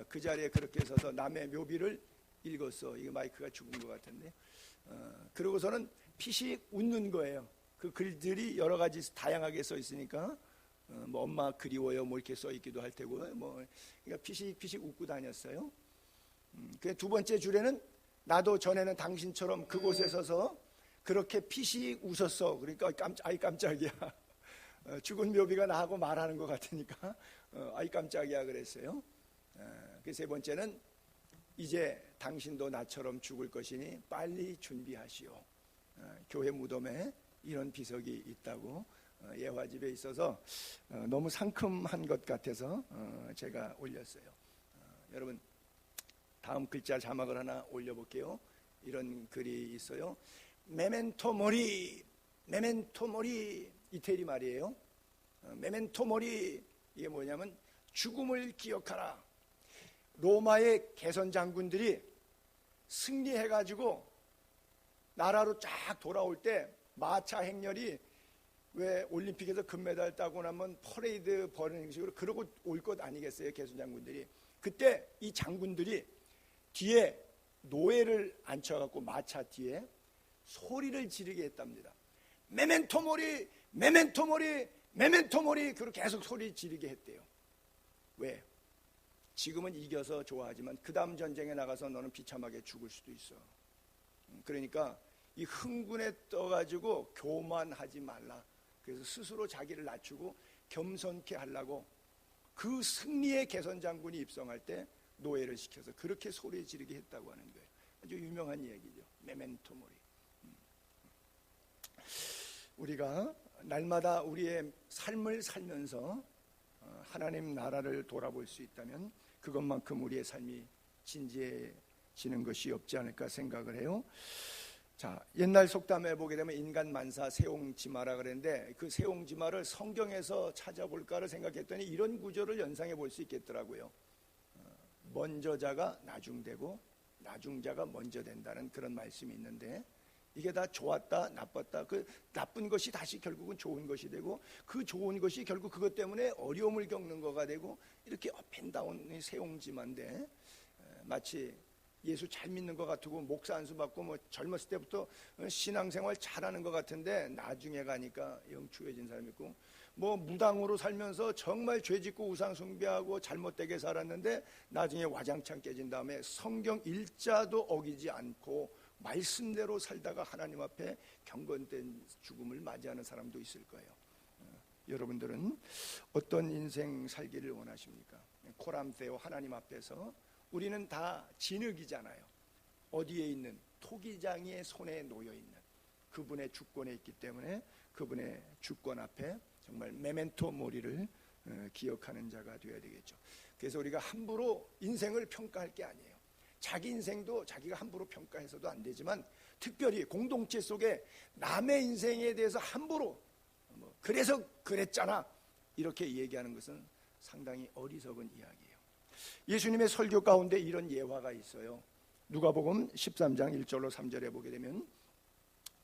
그 자리에 그렇게 서서 남의 묘비를 읽었어. 이거 마이크가 죽은 것 같은데. 그러고서는 피식 웃는 거예요. 그 글들이 여러 가지 다양하게 써 있으니까 뭐 엄마 그리워요 뭐 이렇게 써 있기도 할 테고 뭐 그러니까 피식 웃고 다녔어요. 그 두 번째 줄에는 나도 전에는 당신처럼 그곳에 서서 그렇게 피식 웃었어. 그러니까 아이 깜짝이야. 죽은 묘비가 나하고 말하는 것 같으니까 아이 깜짝이야 그랬어요. 그 세 번째는 이제 당신도 나처럼 죽을 것이니 빨리 준비하시오. 교회 무덤에 이런 비석이 있다고 예화집에 있어서 너무 상큼한 것 같아서 제가 올렸어요. 여러분, 다음 글자 자막을 하나 올려볼게요. 이런 글이 있어요. 메멘토 모리, 메멘토 모리. 이태리 말이에요. 메멘토 모리, 이게 뭐냐면 죽음을 기억하라. 로마의 개선 장군들이 승리해가지고 나라로 쫙 돌아올 때 마차 행렬이 왜 올림픽에서 금메달 따고 나면 퍼레이드 벌이는 식으로 그러고 올 것 아니겠어요? 개선 장군들이. 그때 이 장군들이 뒤에 노예를 앉혀갖고 마차 뒤에 소리를 지르게 했답니다. 메멘토 모리, 메멘토 모리, 메멘토 모리. 그렇게 계속 소리 지르게 했대요. 왜? 지금은 이겨서 좋아하지만 그 다음 전쟁에 나가서 너는 비참하게 죽을 수도 있어. 그러니까 이 흥분에 떠가지고 교만하지 말라. 그래서 스스로 자기를 낮추고 겸손케 하려고 그 승리의 개선 장군이 입성할 때 노예를 시켜서 그렇게 소리 지르게 했다고 하는 거예요. 아주 유명한 얘기죠. 메멘토 모리. 우리가 날마다 우리의 삶을 살면서 하나님 나라를 돌아볼 수 있다면 그것만큼 우리의 삶이 진지해지는 것이 없지 않을까 생각을 해요. 자, 옛날 속담에 보게 되면 인간 만사 세옹지마라 그랬는데 그 세옹지마를 성경에서 찾아볼까를 생각했더니 이런 구조를 연상해 볼 수 있겠더라고요. 먼저자가 나중되고 나중자가 먼저 된다는 그런 말씀이 있는데 이게 다 좋았다 나빴다, 그 나쁜 것이 다시 결국은 좋은 것이 되고 그 좋은 것이 결국 그것 때문에 어려움을 겪는 거가 되고 이렇게 업앤다운 세옹지마인데 마치 예수 잘 믿는 것 같고 목사 안수 받고 뭐 젊었을 때부터 신앙생활 잘하는 것 같은데 나중에 가니까 영 추해진 사람이 있고 뭐 무당으로 살면서 정말 죄짓고 우상 숭배하고 잘못되게 살았는데 나중에 와장창 깨진 다음에 성경 일자도 어기지 않고 말씀대로 살다가 하나님 앞에 경건된 죽음을 맞이하는 사람도 있을 거예요. 여러분들은 어떤 인생 살기를 원하십니까? 코람데오 하나님 앞에서 우리는 다 진흙이잖아요. 어디에 있는 토기장이의 손에 놓여있는 그분의 주권에 있기 때문에 그분의 주권 앞에 정말 메멘토 모리를 기억하는 자가 되어야 되겠죠. 그래서 우리가 함부로 인생을 평가할 게 아니에요. 자기 인생도 자기가 함부로 평가해서도 안 되지만 특별히 공동체 속에 남의 인생에 대해서 함부로 그래서 그랬잖아 이렇게 얘기하는 것은 상당히 어리석은 이야기예요. 예수님의 설교 가운데 이런 예화가 있어요. 누가복음 13장 1절로 3절에 보게 되면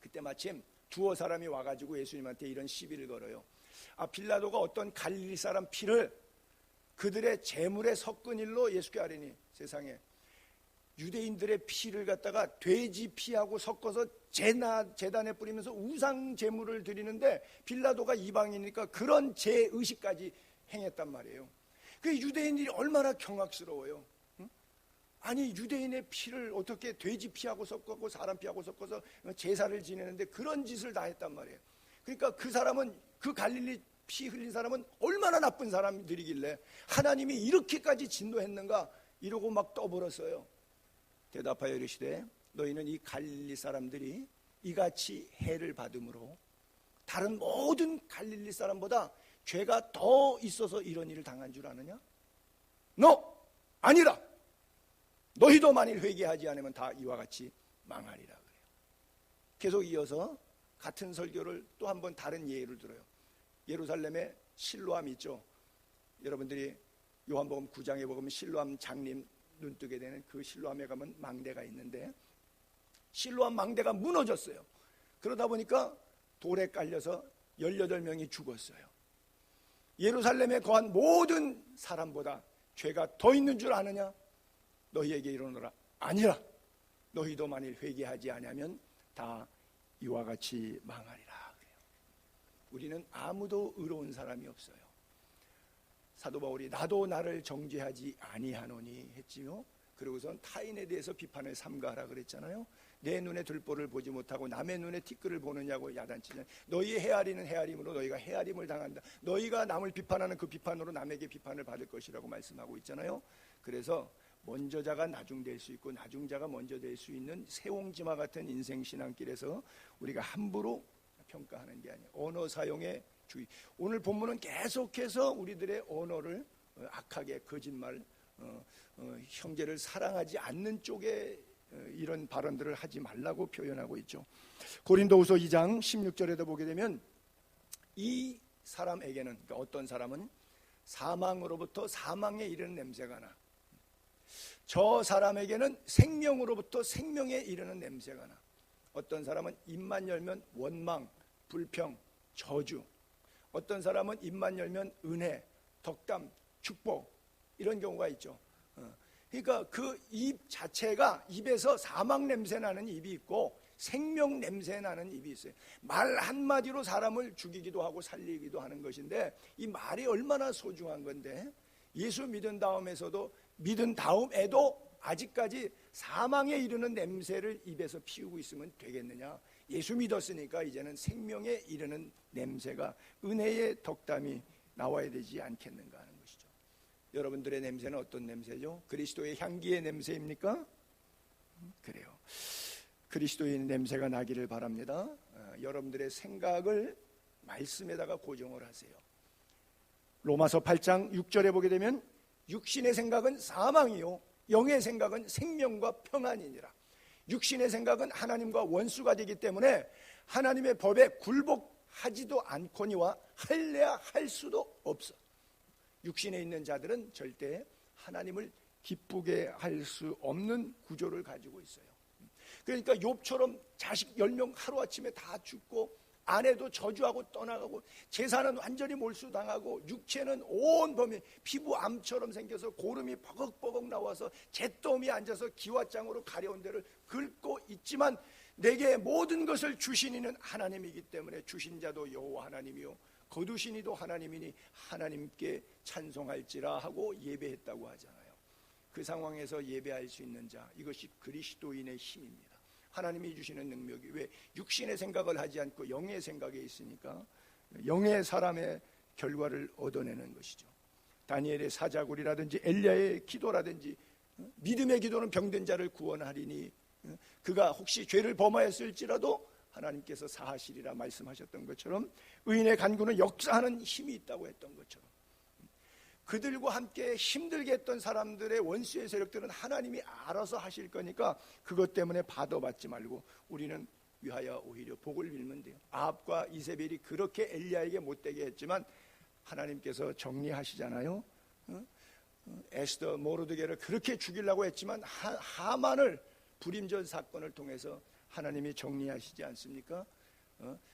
그때 마침 두어 사람이 와가지고 예수님한테 이런 시비를 걸어요. 빌라도가 어떤 갈릴리 사람 피를 그들의 재물에 섞은 일로 예수께 아뢰니, 세상에 유대인들의 피를 갖다가 돼지 피하고 섞어서 제단에 뿌리면서 우상 제물을 드리는데 빌라도가 이방이니까 그런 제의식까지 행했단 말이에요. 그 유대인들이 얼마나 경악스러워요. 아니 유대인의 피를 어떻게 돼지 피하고 섞고 사람 피하고 섞어서 제사를 지내는데 그런 짓을 다 했단 말이에요. 그러니까 그 사람은, 그 갈릴리 피 흘린 사람은 얼마나 나쁜 사람들이길래 하나님이 이렇게까지 진노했는가 이러고 막 떠벌었어요. 대답하여 이르시되 너희는 이 갈릴리 사람들이 이같이 해를 받음으로 다른 모든 갈릴리 사람보다 죄가 더 있어서 이런 일을 당한 줄 아느냐? 아니라 너희도 만일 회개하지 않으면 다 이와 같이 망하리라 그래요. 계속 이어서 같은 설교를 또 한 번 다른 예를 들어요. 예루살렘에 실로암 있죠. 여러분들이 요한복음 9장에 보면 실로암 장님 눈뜨게 되는 그 실로암에 가면 망대가 있는데 실로암 망대가 무너졌어요. 그러다 보니까 돌에 깔려서 18명이 죽었어요. 예루살렘에 거한 모든 사람보다 죄가 더 있는 줄 아느냐? 너희에게 이르노라 아니라 너희도 만일 회개하지 않으면 다 이와 같이 망하리라 그래요. 우리는 아무도 의로운 사람이 없어요. 사도 바울이 나도 나를 정죄하지 아니하노니 했지요. 그러고선 타인에 대해서 비판을 삼가하라 그랬잖아요. 내 눈에 들보를 보지 못하고 남의 눈에 티끌을 보느냐고 야단치잖아요. 너희의 헤아리는 헤아림으로 너희가 헤아림을 당한다. 너희가 남을 비판하는 그 비판으로 남에게 비판을 받을 것이라고 말씀하고 있잖아요. 그래서 먼저자가 나중될 수 있고 나중자가 먼저 될 수 있는 세옹지마 같은 인생 신앙길에서 우리가 함부로 평가하는 게 아니에요. 언어 사용에 주의. 오늘 본문은 계속해서 우리들의 언어를 악하게 거짓말, 형제를 사랑하지 않는 쪽에 이런 발언들을 하지 말라고 표현하고 있죠. 고린도후서 2장 16절에도 보게 되면 이 사람에게는, 그러니까 어떤 사람은 사망으로부터 사망에 이르는 냄새가 나, 저 사람에게는 생명으로부터 생명에 이르는 냄새가 나. 어떤 사람은 입만 열면 원망, 불평, 저주, 어떤 사람은 입만 열면 은혜, 덕담, 축복, 이런 경우가 있죠. 그러니까 그 입 자체가, 입에서 사망 냄새 나는 입이 있고 생명 냄새 나는 입이 있어요. 말 한마디로 사람을 죽이기도 하고 살리기도 하는 것인데 이 말이 얼마나 소중한 건데, 예수 믿은 다음에도 아직까지 사망에 이르는 냄새를 입에서 피우고 있으면 되겠느냐? 예수 믿었으니까 이제는 생명에 이르는 냄새가, 은혜의 덕담이 나와야 되지 않겠는가 하는 것이죠. 여러분들의 냄새는 어떤 냄새죠? 그리스도의 향기의 냄새입니까? 그래요. 그리스도의 냄새가 나기를 바랍니다. 여러분들의 생각을 말씀에다가 고정을 하세요. 로마서 8장 6절에 보게 되면 육신의 생각은 사망이요 영의 생각은 생명과 평안이니라. 육신의 생각은 하나님과 원수가 되기 때문에 하나님의 법에 굴복하지도 않거니와 할래야 할 수도 없어. 육신에 있는 자들은 절대 하나님을 기쁘게 할 수 없는 구조를 가지고 있어요. 그러니까 욥처럼 자식 10명 하루아침에 다 죽고 아내도 저주하고 떠나가고 재산은 완전히 몰수당하고 육체는 온 범위 피부암처럼 생겨서 고름이 버벅버벅 나와서 잿더미에 앉아서 기와장으로 가려운 데를 긁고 있지만 내게 모든 것을 주신 이는 하나님이기 때문에 주신 자도 여호와 하나님이요 거두신 이도 하나님이니 하나님께 찬송할지라 하고 예배했다고 하잖아요. 그 상황에서 예배할 수 있는 자, 이것이 그리스도인의 힘입니다. 하나님이 주시는 능력이, 왜 육신의 생각을 하지 않고 영의 생각에 있으니까 영의 사람의 결과를 얻어내는 것이죠. 다니엘의 사자굴이라든지 엘리야의 기도라든지 믿음의 기도는 병든 자를 구원하리니 그가 혹시 죄를 범하였을지라도 하나님께서 사하시리라 말씀하셨던 것처럼 의인의 간구는 역사하는 힘이 있다고 했던 것처럼 그들과 함께 힘들게 했던 사람들의 원수의 세력들은 하나님이 알아서 하실 거니까 그것 때문에 받아받지 말고 우리는 위하여 오히려 복을 빌면 돼요. 아합과 이세벨이 그렇게 엘리야에게 못되게 했지만 하나님께서 정리하시잖아요. 에스더 모르드게를 그렇게 죽이려고 했지만 하만을 불임절 사건을 통해서 하나님이 정리하시지 않습니까?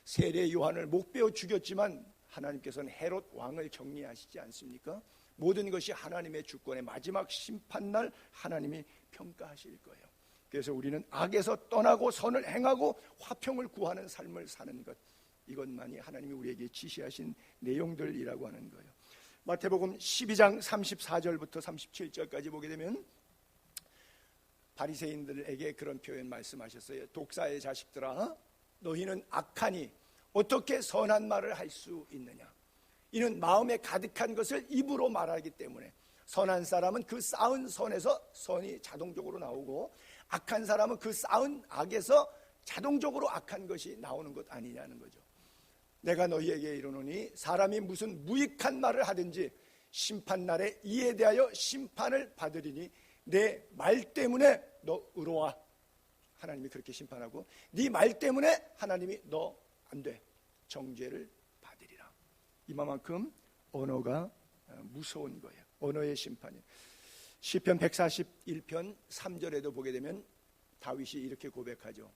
세례 요한을 목베어 죽였지만 하나님께서는 헤롯 왕을 정리하시지 않습니까? 모든 것이 하나님의 주권의 마지막 심판날 하나님이 평가하실 거예요. 그래서 우리는 악에서 떠나고 선을 행하고 화평을 구하는 삶을 사는 것, 이것만이 하나님이 우리에게 지시하신 내용들이라고 하는 거예요. 마태복음 12장 34절부터 37절까지 보게 되면 바리새인들에게 그런 표현 말씀하셨어요. 독사의 자식들아, 너희는 악하니 어떻게 선한 말을 할 수 있느냐? 이는 마음에 가득한 것을 입으로 말하기 때문에 선한 사람은 그 쌓은 선에서 선이 자동적으로 나오고 악한 사람은 그 쌓은 악에서 자동적으로 악한 것이 나오는 것 아니냐는 거죠. 내가 너희에게 이르노니 사람이 무슨 무익한 말을 하든지 심판날에 이에 대하여 심판을 받으리니 내 말 때문에 너 의로와, 하나님이 그렇게 심판하고 네 말 때문에 하나님이 너 안 돼, 정죄를 받으리라. 이만큼 언어가 무서운 거예요. 언어의 심판이. 시편 141편 3절에도 보게 되면 다윗이 이렇게 고백하죠.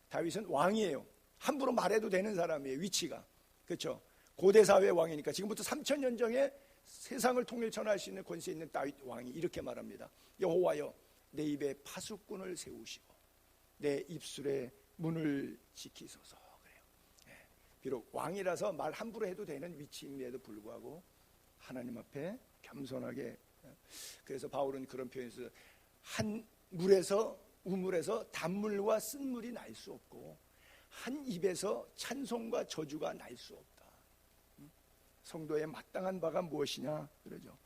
다윗은 왕이에요. 함부로 말해도 되는 사람이에요. 위치가, 그렇죠? 고대 사회의 왕이니까 지금부터 3000년 전에 세상을 통일천할 수 있는 권세 있는 다윗 왕이 이렇게 말합니다. 여호와여, 내 입에 파수꾼을 세우시고 내 입술에 문을 지키소서. 그래요. 비록 왕이라서 말 함부로 해도 되는 위치임에도 불구하고 하나님 앞에 겸손하게. 그래서 바울은 그런 표현에서 한 물에서 우물에서 단물과 쓴물이 날 수 없고 한 입에서 찬송과 저주가 날 수 없다. 성도의 마땅한 바가 무엇이냐 그러죠.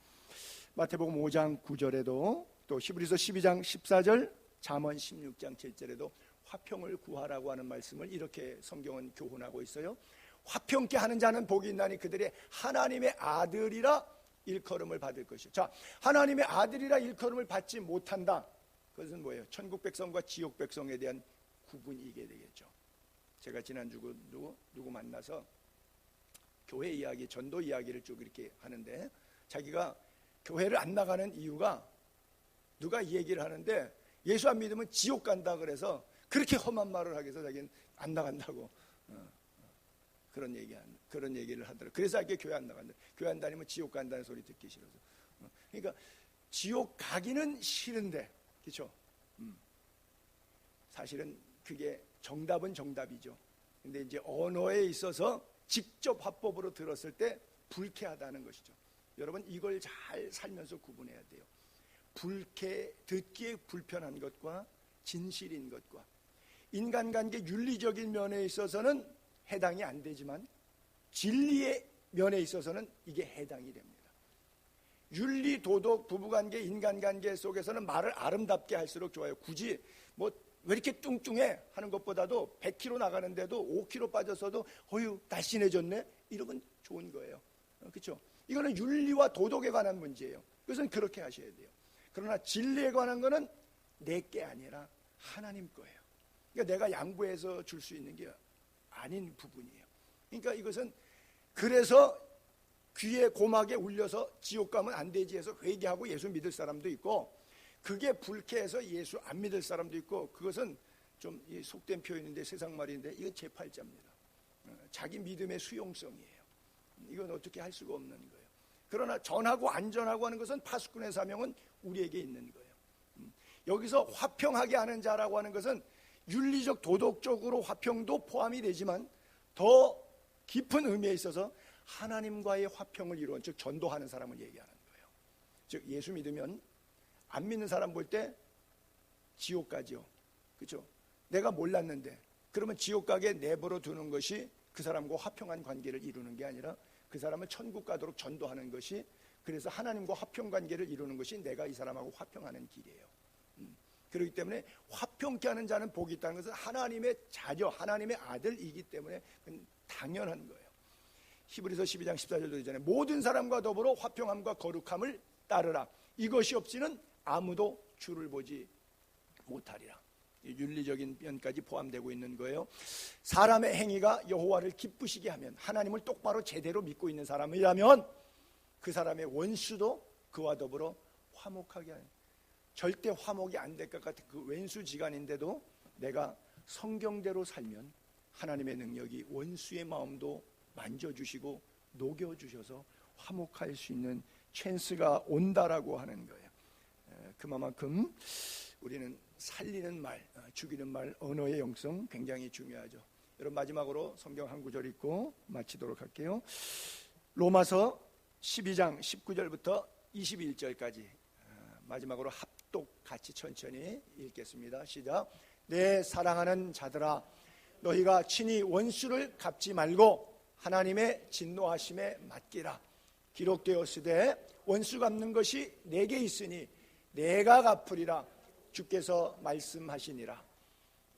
마태복음 5장 9절에도 또 히브리서 12장 14절, 잠언 16장 7절에도 화평을 구하라고 하는 말씀을 이렇게 성경은 교훈하고 있어요. 화평케 하는 자는 복이 있나니 그들의 하나님의 아들이라 일컬음을 받을 것이요. 자, 하나님의 아들이라 일컬음을 받지 못한다. 그것은 뭐예요? 천국 백성과 지옥 백성에 대한 구분이게 되겠죠. 제가 지난주 누구 만나서 교회 이야기, 전도 이야기를 쭉 이렇게 하는데 자기가 교회를 안 나가는 이유가 누가 이 얘기를 하는데 예수 안 믿으면 지옥 간다 그래서 그렇게 험한 말을 하기 위해서 자기는 안 나간다고 그런 얘기를 하더라고요. 그래서 자기 교회 안 나간다. 교회 안 다니면 지옥 간다는 소리 듣기 싫어서. 그러니까 지옥 가기는 싫은데, 그렇죠? 사실은 그게 정답은 정답이죠. 근데 이제 언어에 있어서 직접 화법으로 들었을 때 불쾌하다는 것이죠. 여러분 이걸 잘 살면서 구분해야 돼요. 듣기에 불편한 것과 진실인 것과 인간관계 윤리적인 면에 있어서는 해당이 안 되지만 진리의 면에 있어서는 이게 해당이 됩니다. 윤리, 도덕, 부부관계, 인간관계 속에서는 말을 아름답게 할수록 좋아요. 굳이 뭐 왜 이렇게 뚱뚱해 하는 것보다도 100kg 나가는데도 5kg 빠졌어도 어휴 날씬해졌네 이러면 좋은 거예요. 그렇죠? 이거는 윤리와 도덕에 관한 문제예요. 그것은 그렇게 하셔야 돼요. 그러나 진리에 관한 거는 내 게 아니라 하나님 거예요. 그러니까 내가 양보해서 줄 수 있는 게 아닌 부분이에요. 그러니까 이것은 그래서 귀에 고막에 울려서 지옥 가면 안 되지 해서 회개하고 예수 믿을 사람도 있고 그게 불쾌해서 예수 안 믿을 사람도 있고 그것은 좀 속된 표현인데 세상 말인데 이건 제8자입니다. 자기 믿음의 수용성이에요. 이건 어떻게 할 수가 없는 거예요. 그러나 전하고 안전하고 하는 것은 파수꾼의 사명은 우리에게 있는 거예요. 여기서 화평하게 하는 자라고 하는 것은 윤리적 도덕적으로 화평도 포함이 되지만 더 깊은 의미에 있어서 하나님과의 화평을 이루는 즉 전도하는 사람을 얘기하는 거예요. 즉 예수 믿으면 안 믿는 사람 볼 때 지옥 가죠. 그렇죠? 내가 몰랐는데 그러면 지옥 가게 내버려 두는 것이 그 사람과 화평한 관계를 이루는 게 아니라 그 사람을 천국 가도록 전도하는 것이 그래서 하나님과 화평 관계를 이루는 것이 내가 이 사람하고 화평하는 길이에요. 그렇기 때문에 화평케 하는 자는 복이 있다는 것은 하나님의 자녀, 하나님의 아들이기 때문에 그건 당연한 거예요. 히브리서 12장 14절도 이전에 모든 사람과 더불어 화평함과 거룩함을 따르라. 이것이 없이는 아무도 주를 보지 못하리라. 윤리적인 면까지 포함되고 있는 거예요. 사람의 행위가 여호와를 기쁘시게 하면, 하나님을 똑바로 제대로 믿고 있는 사람이라면 그 사람의 원수도 그와 더불어 화목하게 하는, 절대 화목이 안 될 것 같은 그 왼수지간인데도 내가 성경대로 살면 하나님의 능력이 원수의 마음도 만져주시고 녹여주셔서 화목할 수 있는 찬스가 온다라고 하는 거예요. 그만큼 우리는 살리는 말, 죽이는 말, 언어의 영성 굉장히 중요하죠. 여러분, 마지막으로 성경 한 구절 읽고 마치도록 할게요. 로마서 12장 19절부터 21절까지 마지막으로 합독 같이 천천히 읽겠습니다. 시작. 내 사랑하는 자들아, 너희가 친히 원수를 갚지 말고 하나님의 진노하심에 맡기라. 기록되었으되 원수 갚는 것이 내게 있으니 내가 갚으리라. 주께서 말씀하시니라.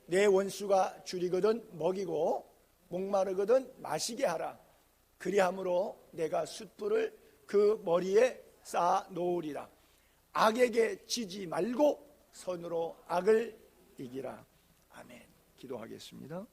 내 원수가 줄이거든 먹이고 목마르거든 마시게 하라. 그리함으로 내가 숯불을 그 머리에 쌓아 놓으리라. 악에게 지지 말고 선으로 악을 이기라. 아멘. 기도하겠습니다.